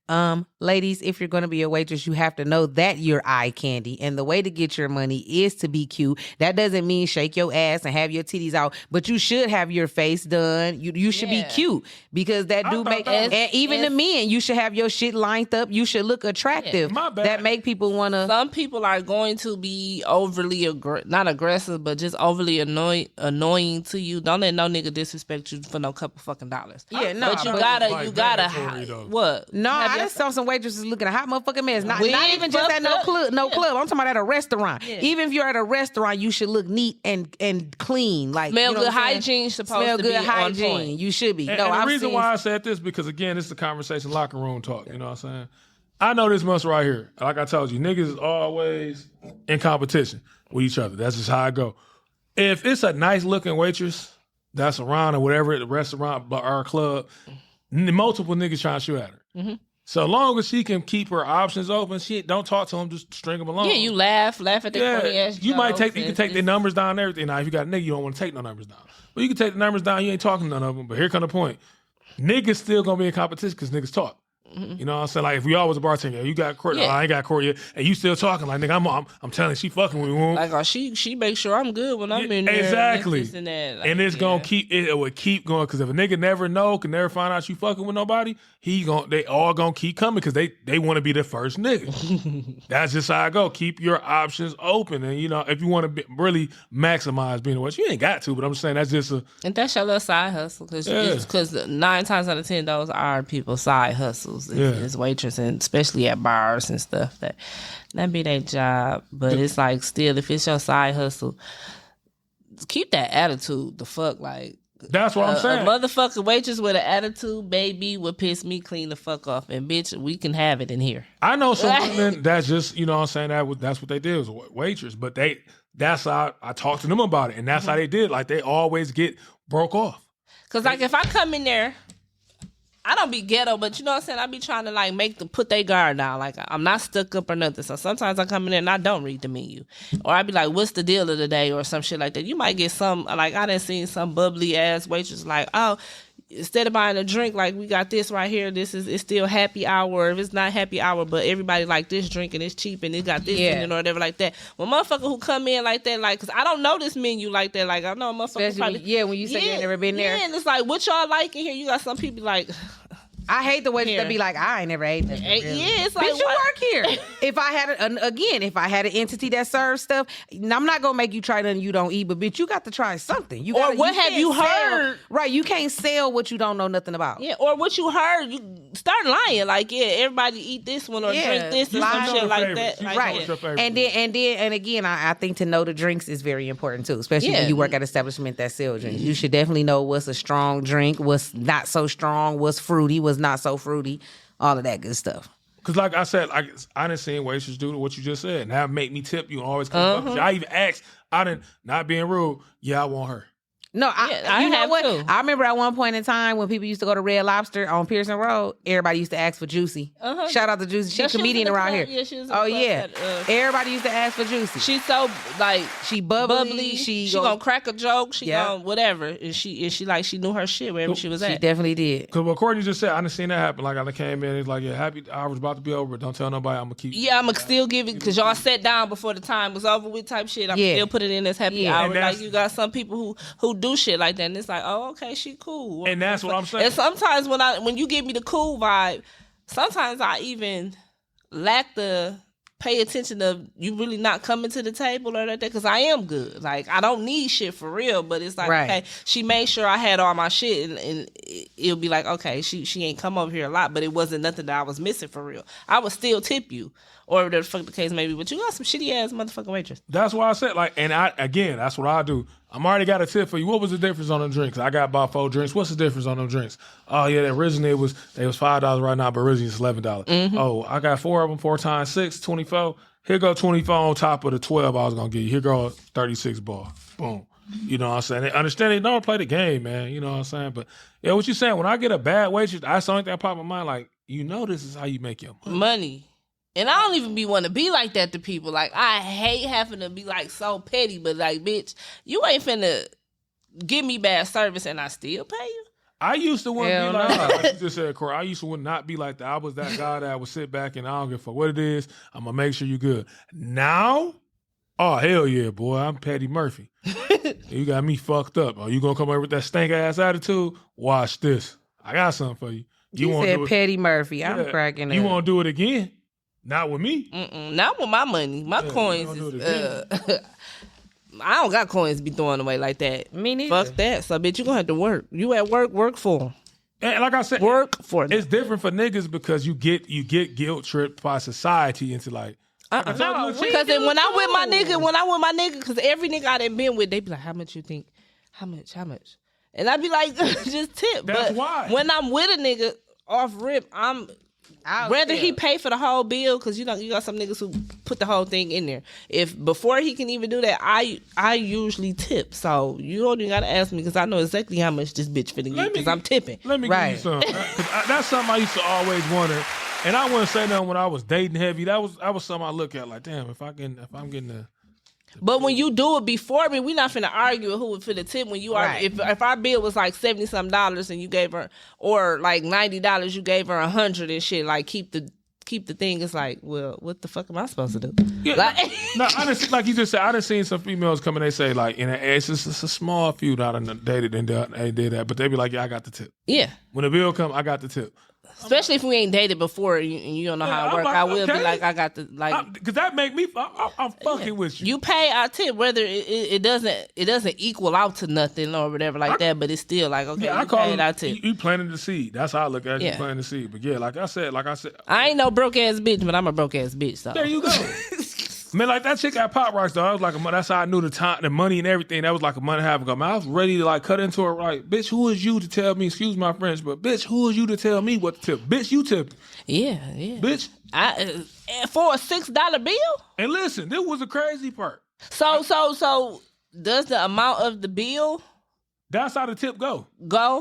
Ladies, if you're gonna be a waitress, you have to know that you're eye candy, and the way to get your money is to be cute. That doesn't mean shake your ass and have your titties out, but you should have your face done. You should be cute, because that do make, and even the men, you should have your shit lined up. You should look attractive. My bad. That make people want to. Some people are going to be overly not aggressive, but just overly annoying to you. Don't let no nigga disrespect you for no couple fucking dollars. Yeah, no. But you gotta what? No, I just saw some waitresses looking a hot motherfucking mess. Not even just at no club. I'm talking about at a restaurant. Yeah. Even if you're at a restaurant, you should look neat and clean. Like smell good hygiene. Supposed to be on point. You should be. And the reason why I said this, because again, this is a conversation, locker room talk. You know what I'm saying? I know this much right here. Like I told you, niggas is always in competition with each other. That's just how I go. If it's a nice looking waitress that's around or whatever at the restaurant or club, multiple niggas trying to shoot at her. Mm-hmm. So long as she can keep her options open, she don't talk to them, just string them along. Yeah, you laugh at the corny ass you can take their numbers down and everything. Now, if you got a nigga, you don't want to take no numbers down. But you can take the numbers down, you ain't talking to none of them. But here come the point. Niggas still gonna be in competition because niggas talk. Mm-hmm. You know what I'm saying? Like, if we always a bartender, you got Courtney, I ain't got Courtney, and you still talking like, nigga, I'm telling you, she fucking with me. Like, she makes sure I'm good when I'm in there. Exactly. And that. Like, and it's gonna it would keep going, because if a nigga never can never find out you fucking with nobody, they all gonna keep coming because they want to be the first nigga. That's just how I go. Keep your options open, and you know, if you want to really maximize being a waitress, you ain't got to. But I'm just saying that's just and that's your little side hustle, because 9 times out of 10 those are people's side hustles. It's waitress, and especially at bars and stuff, that be their job. But it's like, still, if it's your side hustle, keep that attitude the fuck. Like, that's what I'm saying. A motherfucking waitress with an attitude, baby, would piss me clean the fuck off. And bitch, we can have it in here. I know some women that's just, you know what I'm saying, that's what they did, was a waitress. But that's how I talked to them about it, and that's how they did. Like, they always get broke off. Cause like, if I come in there, I don't be ghetto, but you know what I'm saying? I be trying to like put their guard down. Like, I'm not stuck up or nothing. So sometimes I come in there and I don't read the menu. Or I be like, what's the deal of the day, or some shit like that. You might get some, like, I done seen some bubbly ass waitress like, oh, instead of buying a drink, like, we got this right here. It's still happy hour. If it's not happy hour, but everybody like this drink and it's cheap and it got this in it or whatever like that. When motherfucker who come in like that, like, cause I don't know this menu like that. Like, I know a motherfucker probably, when you say you ain't never been there. Yeah, and it's like, what y'all like in here? You got some people like, I hate the way that be like, I ain't never ate this. Really. Yeah, it's like, bitch, you work here. If I had an entity that serves stuff, I'm not gonna make you try nothing you don't eat, but bitch, you got to try something. What have you heard? Right, you can't sell what you don't know nothing about. Yeah, or what you heard, you start lying. Like, yeah, everybody eat this one or drink this or some shit like that. Like, right. And again, I think to know the drinks is very important too, especially when you work at an establishment that sells drinks. You should definitely know what's a strong drink, what's not so strong, what's fruity, what's not so fruity, all of that good stuff. Because like I said, I didn't see waitresses do what you just said. And that make me tip you and always come up. I even asked, not being rude, I want her. No, you know what? Too. I remember at one point in time when people used to go to Red Lobster on Pearson Road, everybody used to ask for Juicy. Shout out to Juicy. She's a comedian around here. Yeah, she was everybody used to ask for Juicy. She's so, like, she bubbly. She gonna crack a joke. She gonna whatever. And she like, she knew her shit wherever she was at. She definitely did. Because what Courtney just said, I done seen that happen. Like, I came in, it's like, happy hour's about to be over. Don't tell nobody. I'm gonna keep. Yeah, I'm gonna still give it, because y'all sat down before the time was over with type shit. I'm still put it in as happy hour. Like, you got some people who do shit like that. And it's like, oh, okay, she cool. And that's what I'm saying. And sometimes when you give me the cool vibe, sometimes I even lack the pay attention of you really not coming to the table or that, because I am good. Like, I don't need shit for real, but it's like, okay, she made sure I had all my shit, and it'll be like, okay, she ain't come over here a lot, but it wasn't nothing that I was missing for real. I would still tip you, or whatever the fuck the case may be, but you got some shitty ass motherfucking waitress. That's why I said, like, and that's what I do. I'm already got a tip for you. What was the difference on them drinks? I got about 4 drinks. What's the difference on them drinks? Oh, yeah, originally it was $5 right now, but originally it's $11. Mm-hmm. Oh, I got 4 of them, 4 times 6, 24. Here go 24 on top of the 12 I was going to give you. Here go 36 ball. Boom. You know what I'm saying? They understand they don't play the game, man. You know what I'm saying? But yeah, what you saying? When I get a bad waitress, that's the only thing that pop in my mind. Like, you know, this is how you make your money. And I don't even want to be like that to people. Like, I hate having to be like so petty, but like, bitch, you ain't finna give me bad service and I still pay you. I used to want to be Hell like, no. like you just said, Corey, I used to not be like that. I was that guy that would sit back and I don't give a fuck what it is. I'm going to make sure you good. Now, oh, hell yeah, boy. I'm Patty Murphy. You got me fucked up. Oh, you going to come over with that stank-ass attitude? Watch this. I got something for you. You said Patty Murphy. I'm cracking up. You want to do it again? Not with me. Not with my money. My coins is... I don't got coins to be throwing away like that. Me neither. Fuck that. So, bitch, you gonna have to work. You at work for them. And like I said, work for them. It's different for niggas because you get guilt tripped by society into like. No, because when I with my nigga, because every nigga I done been with, they be like, how much you think? How much? And I be like, just tip. That's but why. When I'm with a nigga off rip, whether he pay for the whole bill, because you got some niggas who put the whole thing in there. If before he can even do that, I usually tip. So you don't even gotta ask me because I know exactly how much this bitch finna get because I'm tipping. Let me give you some. That's something I used to always wonder, and I wouldn't say nothing when I was dating heavy. That was something I look at like, damn, if I'm getting the. But when you do it before me, we not finna argue who would finna tip. When you are, if our bill was like $70-some and you gave her, or like $90, you gave her $100 and shit. Like keep the thing. It's like, well, what the fuck am I supposed to do? Yeah, no, honestly, like you just said, I done seen some females come and they say like, it's just a small few that I done dated and they did that, but they be like, yeah, I got the tip. Yeah. When the bill come, I got the tip. Especially if we ain't dated before and you don't know how it works. Like, I will be like, I got the like, because that make me. I'm fucking with you. You pay our tip, whether it doesn't equal out to nothing or whatever like that, but it's still like, okay, I you call paid it our tip. You planted the seed. That's how I look at it. You planted the seed. But yeah, like I said, I ain't no broke ass bitch, but I'm a broke ass bitch. So there you go. Man, like that chick at Pop Rocks though, I was like, that's how I knew the time, the money and everything. That was like a month and a half ago. Man, I was ready to like cut into her. Like, bitch, who is you to tell me? Excuse my French, but bitch, who is you to tell me what to tip? Bitch, you tip. Yeah. Bitch, for a $6 bill. And listen, this was the crazy part. So does the amount of the bill? That's how the tip go.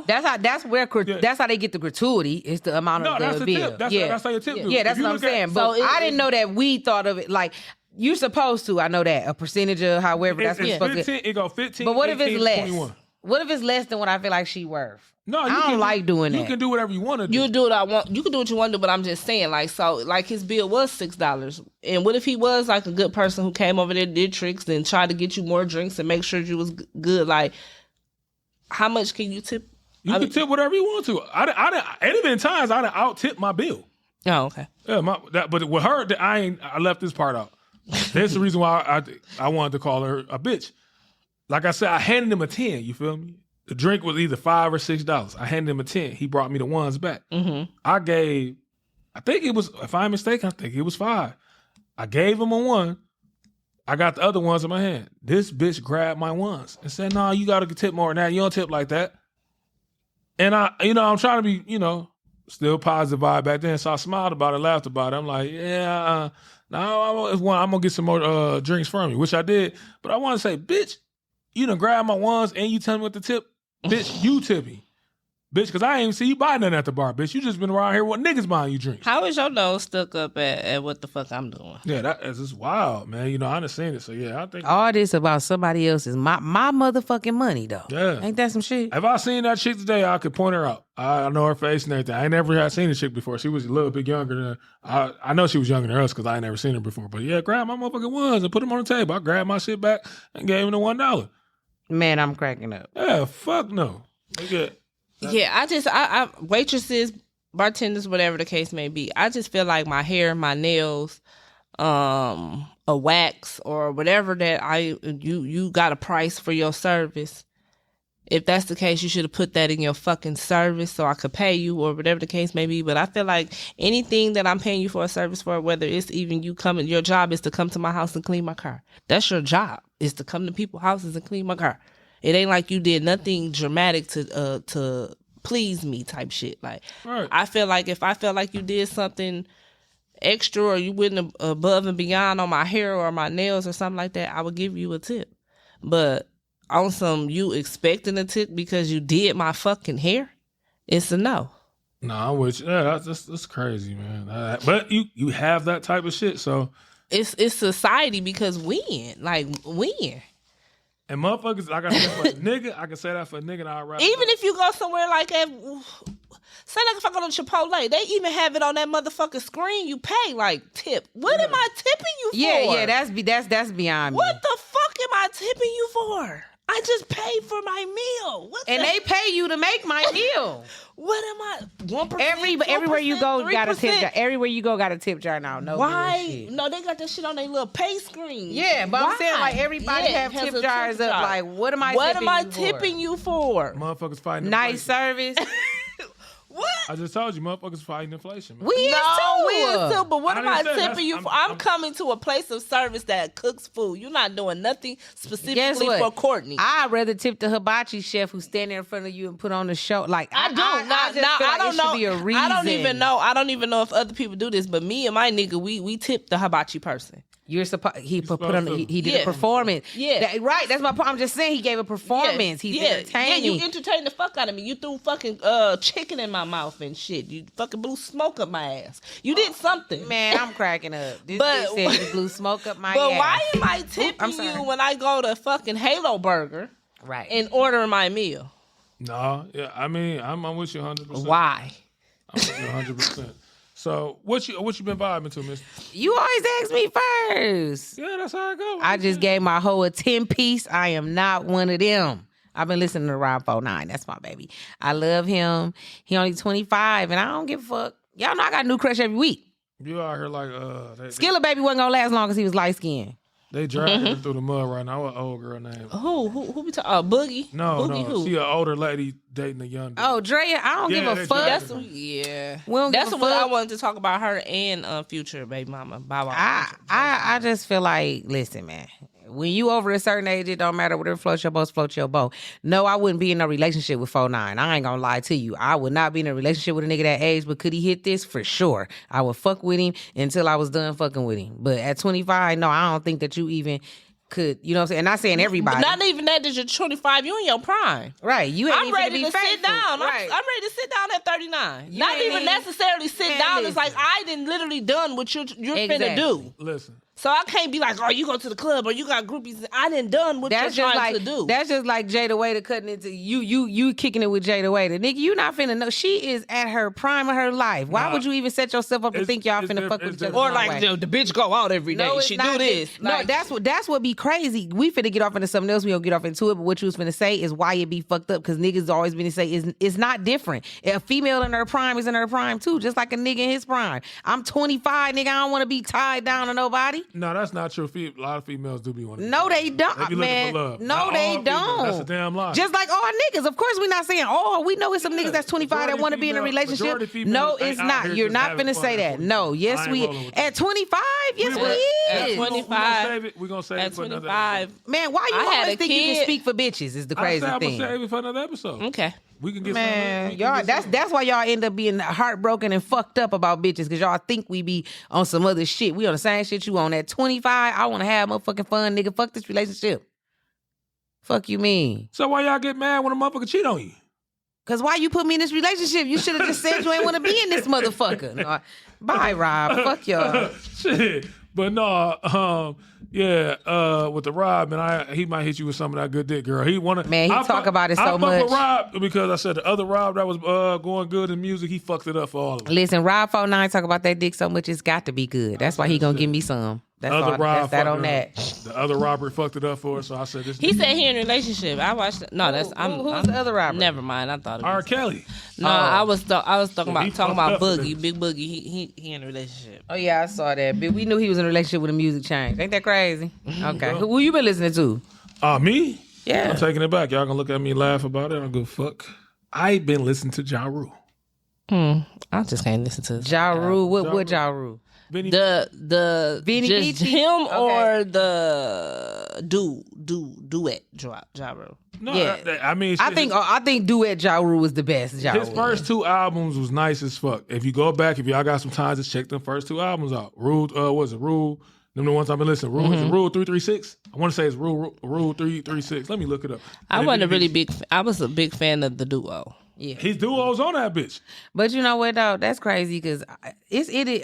That's how they get the gratuity. It's the amount of the bill. Tip. That's how your tip do. Yeah, that's what I'm saying. But so I didn't know that we thought of it like you're supposed to. I know that a percentage of however that's it's supposed 15, to. It go 15. But what 18, if it's less? 21. What if it's less than what I feel like she worth? No, I don't like doing that. You can do whatever you want to do. You do what I want. You can do what you want to do, but I'm just saying, like, so, like, his bill was $6. And what if he was, like, a good person who came over there, did tricks, and tried to get you more drinks and make sure you was good? Like, how much can you tip? You can tip whatever you want to. Any been times I done out-tip my bill. Oh, okay. Yeah, but with her, I left this part out. That's the reason why I wanted to call her a bitch. Like I said, I handed him a 10, you feel me? The drink was either $5 or $6. I handed him a 10. He brought me the ones back. Mm-hmm. I think it was, if I'm mistaken, I think it was 5. I gave him a 1. I got the other ones in my hand. This bitch grabbed my ones and said, no, you got to tip more than that. You don't tip like that. And I'm trying to be, still positive vibe back then. So I smiled about it, laughed about it. I'm like, yeah, no, I'm going to get some more drinks from you, which I did. But I want to say, bitch, you done grab my ones and you tell me what to tip? Bitch, you tip me. Bitch, because I ain't even see you buy nothing at the bar, bitch. You just been around here with niggas buying you drinks. How is your nose stuck up at what the fuck I'm doing? Yeah, that's just wild, man. I done seen it. So, yeah, I think... all this about somebody else's, my motherfucking money, though. Yeah. Ain't that some shit? If I seen that chick today, I could point her out. I know her face and everything. I ain't never had seen a chick before. She was a little bit younger than... I know she was younger than us because I ain't never seen her before. But, yeah, grab my motherfucking ones and put them on the table. I grabbed my shit back and gave him the $1. Man, I'm cracking up. Yeah, fuck no. Yeah, I waitresses, bartenders, whatever the case may be. I just feel like my hair, my nails, a wax or whatever that you got a price for your service. If that's the case, you should have put that in your fucking service so I could pay you or whatever the case may be. But I feel like anything that I'm paying you for a service for, whether it's even you coming, your job is to come to my house and clean my car. That's your job, is to come to people's houses and clean my car. It ain't like you did nothing dramatic to please me type shit. Like, right. I feel like if I felt like you did something extra or you went above and beyond on my hair or my nails or something like that, I would give you a tip. But on some you expecting a tip because you did my fucking hair, it's a no. No, I'm with you. Yeah, that's crazy, man. But you have that type of shit, so it's society because when. And motherfuckers, like I said, for a nigga, I can say that for a nigga. And I'll wrap Even if you go somewhere like say like if I go to Chipotle, they even have it on that motherfucking screen. You pay like tip. What am I tipping you for? Yeah, that's beyond me. What the fuck am I tipping you for? I just paid for my meal. And they pay you to make my meal. What am I? 1%, Everywhere you go, 3%? got a tip jar. Everywhere you go, got a tip jar now. No Why? bullshit. No, they got that shit on their little pay screen. Yeah, but I'm saying like everybody has have a tip jars up. jar. Like, what am I? Tipping you for? motherfuckers fighting Nice inflation. service. What? I just told you, motherfuckers fighting inflation. Man. We is too. But what I am I didn't say tipping you for? I'm coming to a place of service that cooks food. You're not doing nothing specifically for Courtney. I'd rather tip the hibachi chef who's standing in front of you and put on the show. Like I do. I don't know. I don't even know if other people do this, but me and my nigga, we tip the hibachi person. You're supposed. He did Yeah. a performance. Yeah. Right. That's my point. I'm just saying he gave a performance. He's entertaining. Yeah, you entertained the fuck out of me. You threw fucking chicken in my mouth and shit. You fucking blew smoke up my ass. You did something. Man, I'm cracking up. This But- bitch said you blew smoke up my But ass. why am I tipping you when I go to fucking Halo Burger Right. and order my meal? No, yeah, I mean, I'm with you 100%. Why? I'm with you 100%. So what you been vibing to, Miss? You always ask me first. Yeah, that's how it go. I just gave my hoe a 10-piece. I am not one of them. I've been listening to Rob 49. That's my baby. I love him. He only 25, and I don't give a fuck. Y'all know I got a new crush every week. You out here like Skilla baby wasn't gonna last long because he was light skinned. They dragging her through the mud right now. What old girl name? Who we talking? Boogie? No, Boogie no. who? She an older lady dating a young dude. Oh, Drea, I don't Yeah, give a they fuck. dragged That's yeah. We don't That's give a what I fuck. wanted to talk about her and Future baby mama. Bow Wow. I just feel like, listen, man. When you over a certain age, it don't matter whatever floats your boat, float your boat. No, I wouldn't be in a relationship with 49. I ain't gonna lie to you. I would not be in a relationship with a nigga that age, but could he hit this? For sure. I would fuck with him until I was done fucking with him. But at 25, no, I don't think that you even could, you know what I'm saying? Not saying everybody. Not even that you're 25. You in your prime. Right. You ain't I'm even ready be to sit faithful. down. Right. I'm ready to sit down at 39. You Not ain't even even- necessarily sit Man, down. It's like listen. I didn't literally done what you're finna Exactly. do. Listen, So I can't be like, oh, you go to the club or you got groupies. I didn't done what That's you're just trying like to do. that's just like Jada Waiter cutting into you kicking it with Jada Waiter. Nigga, you not finna know. She is at her prime of her life. Why Nah. would you even set yourself up to It's- think y'all it's finna fuck different. with each It's other? or one like way? the bitch go out every day. No, it's she not do this. No, Like, that's what be crazy. We finna get off into something else. We gonna get off into it. But what you was finna say is why it be fucked up because niggas always been to say it's not different. A female in her prime is in her prime too, just like a nigga in his prime. I'm 25, nigga. I don't want to be tied down to nobody. no, that's not true. A lot of females do be wanting. No, they They don't, be looking man. for love. No, Not they all females. don't. That's a damn lie. Just like all niggas. Of course, we're not saying all. We know it's some Yeah, niggas that's 25 that majority want to be in a female- relationship. majority females No, ain't it's out not. here You're just not having finna fun say at that. 25. No, I yes, ain't we rolling with you. at 25. Yes, At we is. 25. We're gonna save it at for another 25. Man, why you I had always a think you can kid. speak for bitches? Is the episode. I crazy said I'm thing. gonna save it for another episode. Okay. We can get Man, some. y'all, that's why y'all end up being heartbroken and fucked up about bitches because y'all think we be on some other shit. We on the same shit you on. At 25, I want to have motherfucking fun, nigga. Fuck this relationship. Fuck you mean? So why y'all get mad when a motherfucker cheat on you? Cause why you put me in this relationship? You should have just said you ain't want to be in this motherfucker. No, bye, Rob. Fuck y'all. Shit. But no, yeah, with the Rob, man, he might hit you with some of that good dick, girl. He wanna Man, he talk about it so I fuck much. with Rob because I said the other Rob that was going good in music, he fucked it up for all of them. Listen, Rob 49 talk about that dick so much it's got to be good. That's why he gonna give me some. That's all. That's that on that. The other Robert fucked it up for us, so I said this. He said he in a relationship. I watched. No, that's. Who's the other Robert? Never mind. I thought it R. was. Kelly. No, I was talking Yeah, he about fucked up Boogie, for Big Boogie. He in a relationship. Oh yeah, I saw that. But we knew he was in a relationship with a music change. Ain't that crazy? Okay. Who you been listening to? Me? Yeah. I'm taking it back. Y'all gonna look at me and laugh about it. I don't give a fuck. I ain't been listening to Ja Rule. I just can't listen to Ja Rule. What Ja Rule? Benny, the Vinny just Beachy? him Okay. or the duet Ja Rule. no, Yeah. I mean, I shit, think Duet Ja Rule was the best. Ja his Rule. first two albums was nice as fuck. If you go back, if y'all got some time, just check them first two albums out. Rule, was it Rule? Them the ones I've been listening. Rule, is it Rule 336? I want to say it's Rule 336. Let me look it up. I wasn't a really big. I was a big fan of the duo. Yeah. His duo's on that bitch. But you know what though? That's crazy because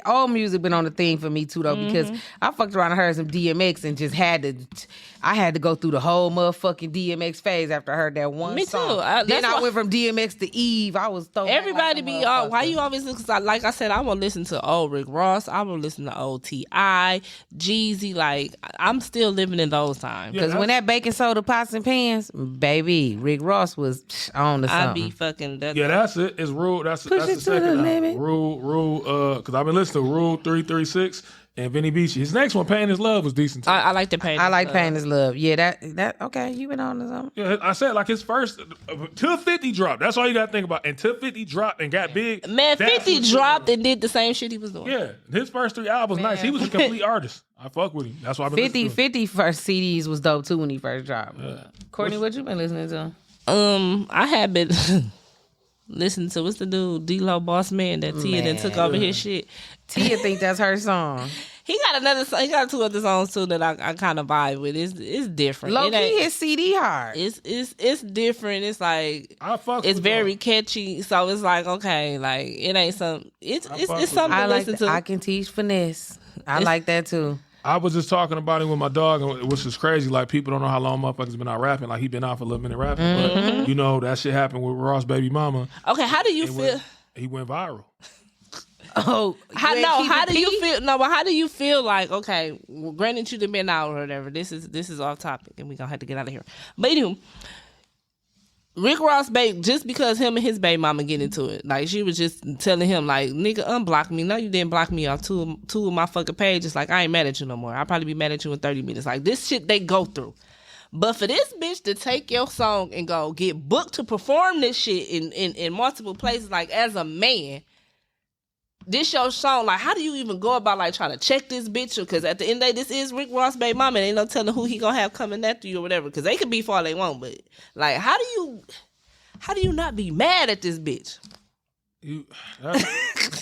all music been on the theme for me too though because I fucked around and heard some DMX and just had to go through the whole motherfucking DMX phase after I heard that one Me song. too. Then I went from DMX to Eve. I was throwing Everybody like be all, why you always listen? Cause like I said, I will listen to old Rick Ross. I will listen to old T.I., Jeezy. Like I'm still living in those times. Because when that baking soda pots and pans, baby, Rick Ross was on the something. I be fucking. Yeah, that's it. It's Rule. That's Push the it to second the limit. Rule. Because I've been listening to Rule 336 and Vinny Beachy. His next one, Pain Is Love, was decent too. I like the Pain. I like Pain Is Love. Yeah, that okay. You been on to something? Yeah, I said like his first till 50 dropped. That's all you got to think about. Until 50 dropped and got big. Man, that's 50 what- dropped and did the same shit he was doing. Yeah, his first 3 albums nice. He was a complete artist. I fuck with him. That's why I've been listening to him. 50 first CDs was dope too when he first dropped. Courtney, what you been listening to? I had been listening to what's the dude D-Lo Boss Man that Tia then took over his shit. Tia think that's her song. He got another song. He got 2 other songs too that I kind of vibe with. It's different. Low It ain't- key his CD hard. It's different. It's like I fuck it's with very him. catchy. So it's like okay, like it ain't some. It's fuck it's with something I to like listen that. to. I can teach finesse. I like that too. I was just talking about it with my dog, which is crazy. Like, people don't know how long motherfuckers been out rapping. Like, he been out for a little minute rapping. But, you know, that shit happened with Ross' baby mama. Okay, how do you feel? He went viral. Oh, How do you feel? No, but how do you feel like? Okay, well, granted you done been out or whatever. This is off topic, and we gonna have to get out of here. But anyway, Rick Ross, babe, just because him and his baby mama get into it, like she was just telling him, like, nigga, unblock me. No, you didn't block me off two of my fucking pages. Like, I ain't mad at you no more. I'll probably be mad at you in 30 minutes. Like, this shit they go through. But for this bitch to take your song and go get booked to perform this shit in multiple places, like, as a man, this your song. Like, how do you even go about, like, trying to check this bitch? Because at the end of the day, this is Rick Ross' baby mama. Ain't no telling who he gonna have coming after you or whatever. Because they could be for all they want. But, like, how do you not be mad at this bitch?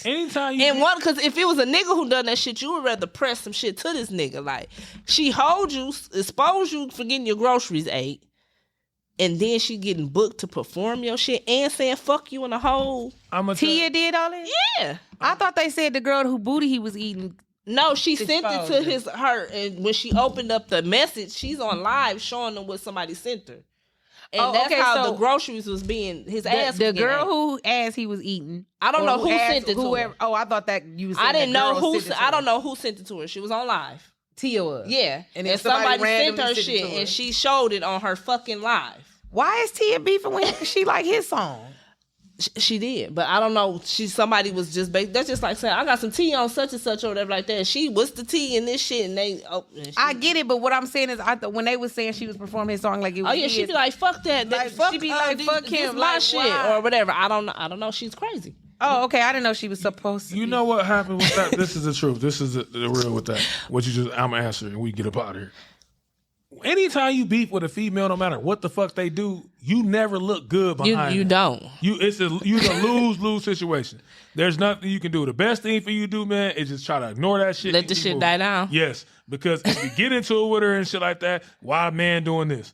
Anytime you... And one, because if it was a nigga who done that shit, you would rather press some shit to this nigga. Like, she hold you, expose you for getting your groceries ate, and then she getting booked to perform your shit and saying fuck you in the whole... Tia did all that? Yeah. I thought they said the girl who booty he was eating. No, she sent it to Exposed her, and when she opened up the message, she's on live showing them what somebody sent her. And that's okay, how so the groceries was being, his ass The was getting girl ate. who asked he was eating. I don't or know who asked sent it to whoever. her. Oh, I thought that you was saying I didn't that know girl who, sent it to I her. don't know who sent it to her. She was on live. Tia was. Yeah. And And, then somebody sent randomly her sent it shit to her. and she showed it on her fucking live. Why is Tia beefing with him? Because she like his song. She did, but I don't know. Somebody was just that's just like saying I got some tea on such and such or whatever like that. What's the tea in this shit? And they I get it, but what I'm saying is, when they was saying she was performing his song like it was. oh yeah, she be like fuck that. Like, fuck, she be like, this, fuck this him, my like, shit why? or whatever. I don't know. She's crazy. Oh, okay. I didn't know she was supposed to. You know what happened with that? This is the truth. This is the real with that. What you just, I'm going to answer and we get up out of here. Anytime you beef with a female, no matter what the fuck they do, you never look good behind You them. don't. It's a lose-lose situation. There's nothing you can do. The best thing for you to do, man, is just try to ignore that shit. Let and the keep shit moving. die down. Yes, because if you get into it with her and shit like that, why a man doing this?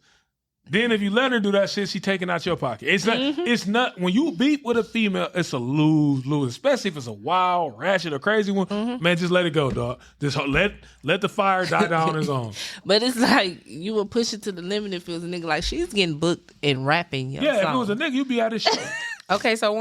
Then if you let her do that shit, she taking out your pocket. It's not. It's not. When you beef with a female, it's a lose-lose. Especially if it's a wild, ratchet, or crazy one. Man, just let it go, dog. Just let the fire die down on its own. But it's like you would push it to the limit if it was a nigga. Like she's getting booked and rapping. Your Yeah, song. if it was a nigga, you'd be out of shit. Okay, so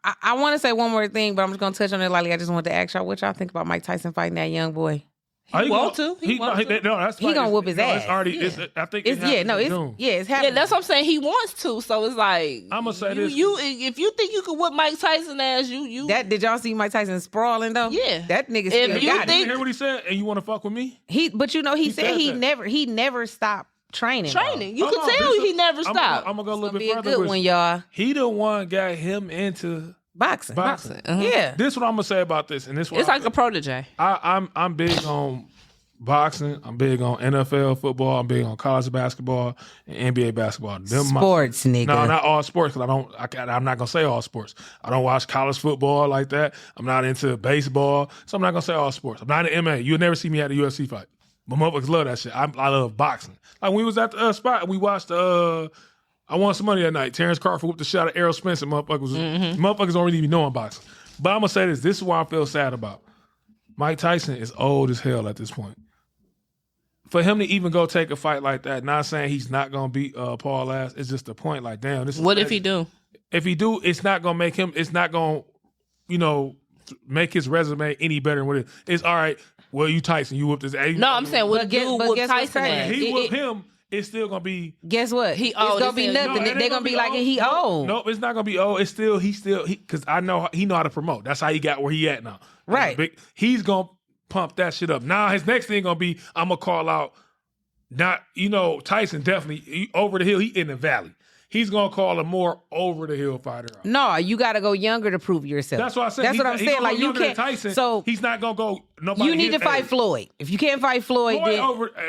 I want to say one more thing, but I'm just gonna touch on it lightly. I just wanted to ask y'all what y'all think about Mike Tyson fighting that young boy. He want to. He want to. No, that's He gonna whoop his ass. It's already. It's, I think It's it's it's June. it's Yeah, happening. that's what I'm saying. He wants to, so it's like I'ma say this. You if you think you could whip Mike Tyson ass, you That did y'all see Mike Tyson sprawling though? Yeah. that nigga If still you got Did you it. hear what he said? And you want to fuck with me? But you know he said said he that. never stopped training. training. You Hold can on, tell this he is- never stopped. I'm gonna go a little Gonna bit be a further. good with one, you. y'all. He the one got him into Boxing. boxing. Yeah. This is what I'm gonna say about this, and this what It's like a protege. I'm big on boxing. I'm big on NFL football. I'm big on college basketball and NBA basketball. Sports, nigga. No, not all sports. Because I'm not gonna say all sports. I don't watch college football like that. I'm not into baseball, so I'm not gonna say all sports. I'm not an MA. You'll never see me at a UFC fight. But motherfuckers love that shit. I love boxing. Like when we was at the spot, we watched I Won Some Money that night. Terrence Crawford whooped the shot at Errol Spence, and motherfuckers don't really even know I'm boxing. But I'm gonna say this. This is what I feel sad about. Mike Tyson is old as hell at this point. For him to even go take a fight like that, not saying he's not gonna beat Paul Ass, it's just the point. Like, damn, this is What if he do? If he do, it's not gonna make him. It's not gonna, make his resume any better than what it is. It's all right. Well, you Tyson, you whooped his. No, I'm saying what dude whoop guess Tyson what's ass. He whooped him. It's still gonna be. Guess what? It's gonna be nothing. They're gonna be like, old. he old. Nope, it's not gonna be old. It's still because I know he know how to promote. That's how he got where he at now. Right. He's gonna pump that shit up. Now his next thing gonna be I'm gonna call out. Not Tyson definitely over the hill. He in the valley. He's gonna call a more over the hill fighter out. No, you got to go younger to prove yourself. That's what I said. That's what I'm saying. Like you can't. Tyson, so he's not gonna go. Nobody. You need to fight Floyd. If you can't fight Floyd, then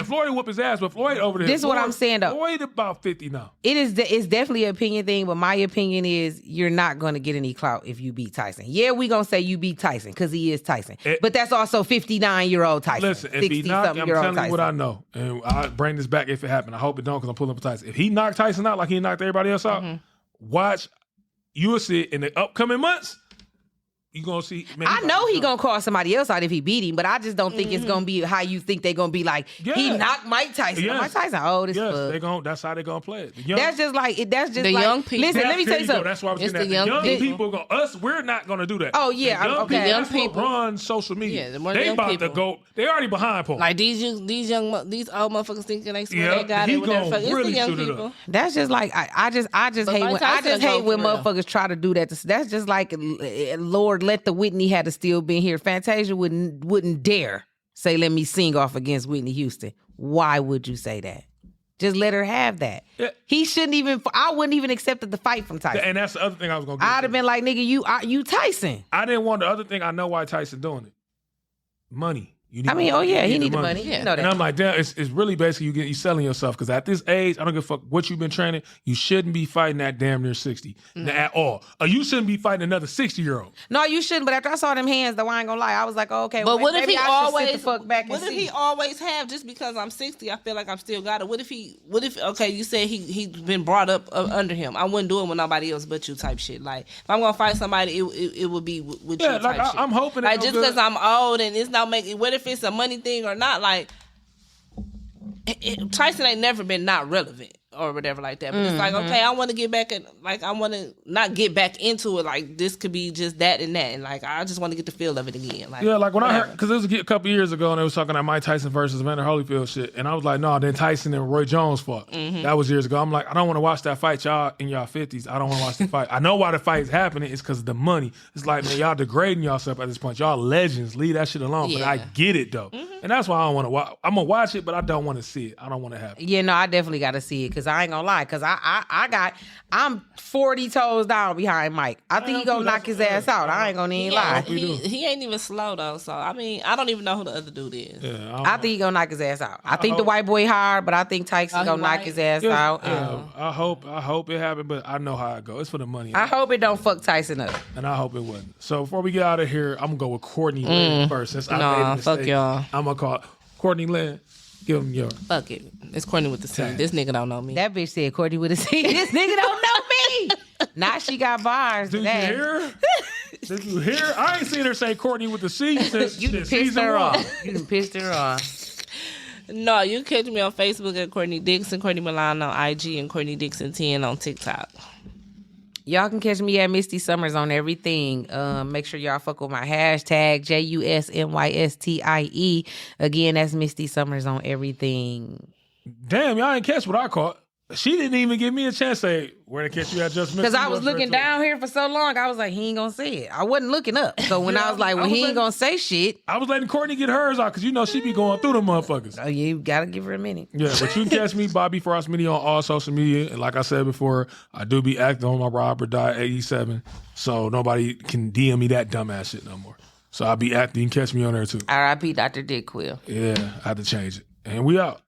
Floyd whoop his ass, but Floyd over there. This is what I'm saying though. Floyd about 50 now. It's definitely an opinion thing, but my opinion is you're not going to get any clout if you beat Tyson. Yeah, we gonna say you beat Tyson because he is Tyson, but that's also 59-year-old Tyson. Listen, if he knocked, I'm telling Tyson. you what I know, and I'll bring this back if it happened. I hope it don't because I'm pulling up Tyson. If he knocked Tyson out like he knocked everybody else out. Watch, you will see in the upcoming months. You gonna see. Man, I know he gonna call somebody else out if he beat him, but I just don't think it's gonna be how you think they're gonna be like. He knocked Mike Tyson. Yes. Mike Tyson old as fuck. That's how they gonna play it. That's just like the young people. Listen, let me tell you something. That's why I was it's getting the young people. We're not gonna do that. Oh yeah, the young people run social media. Yeah, they about to go. They already behind Paul. Like these old motherfuckers thinking they swear they got he it. Whatever. It's really the young shoot it people. up. That's just like I just hate when motherfuckers try to do that. That's just like Lord, let the Whitney had to still been here. Fantasia wouldn't dare say let me sing off against Whitney Houston. Why would you say that? Just let her have that. Yeah. He shouldn't even. I wouldn't even accepted the fight from Tyson. And that's the other thing I was gonna. I'd have been like, nigga, you Tyson. I didn't want the other thing. I know why Tyson doing it. Money. He need the money. Yeah. You know that. And I'm like, damn, it's really basically you selling yourself because at this age, I don't give a fuck what you've been training. You shouldn't be fighting at damn near 60 at all. Or you shouldn't be fighting another 60-year-old. No, you shouldn't. But after I saw them hands, though, I ain't gonna lie. I was like, oh, okay. But what if he always? Sit the fuck back what if he always have? Just because I'm 60, I feel like I'm still got it. What if? Okay, you said he's been brought up under him. I wouldn't do it with nobody else but you. Type shit. Like if I'm gonna fight somebody, it would be with you. Like type shit. I'm hoping. Like just because I'm old and it's not making. What if it's a money thing or not? Like Tyson ain't never been not relevant or whatever like that. But it's like, okay, I want to get back and like I want to not get back into it. Like this could be just that and that, and like I just want to get the feel of it again. Like like when I heard because it was a couple years ago and they was talking about Mike Tyson versus Evander Holyfield shit, and I was like, no, then Tyson and Roy Jones fought. That was years ago. I'm like, I don't want to watch that fight, y'all in y'all 50s. I don't want to watch the fight. I know why the fight's happening. It's because of the money. It's like, man, y'all degrading yourself at this point. Y'all legends. Leave that shit alone. Yeah. But I get it though, and that's why I don't want to watch. I'm gonna watch it, but I don't want to see it. I don't want to have it. Yeah, no, I definitely got to see it because I ain't gonna lie. Because I'm 40 toes down behind Mike. I think he gonna knock his ass out. I ain't gonna even lie. He ain't even slow though. So I mean, I don't even know who the other dude is. Yeah, I think he gonna knock his ass out. I think the white boy hard, but I think Tyson gonna knock his ass out. I hope it happened, but I know how it goes. It's for the money. I hope it don't fuck Tyson up. And I hope it wouldn't. So before we get out of here, I'm gonna go with Courtney Lynn first. Since I made a mistake, fuck y'all. I'm gonna call Courtney Lynn. Give him your. Fuck it. It's Courtney with the C. This nigga don't know me. That bitch said Courtney with a C. This nigga don't know me. Now she got bars. Did you hear? Did you hear? I ain't seen her say Courtney with the C since you done pissed her off. You done pissed her off. No, you can catch me on Facebook at Courtney Dixon, Courtney Milan on IG, and Courtney Dixon 10 on TikTok. Y'all can catch me at Misty Summers on everything. Make sure y'all fuck with my hashtag JUSMYSTIE. Again, that's Misty Summers on everything. Damn, y'all ain't catch what I caught. She didn't even give me a chance to say where to catch you at just because I was looking down here for so long. I was like, he ain't gonna say it. I wasn't looking up. So when I was like, well, he ain't gonna say shit. I was letting Courtney get hers out because you know she be going through them motherfuckers. Oh, you gotta give her a minute. Yeah, but you can catch me, Bobby Frost Media, on all social media. And like I said before, I do be active on my Robert Die 87. So nobody can DM me that dumbass shit no more. So I'll be active. You can catch me on there too. R.I.P. Dr. Dick Quill. Yeah, I have to change it. And we out.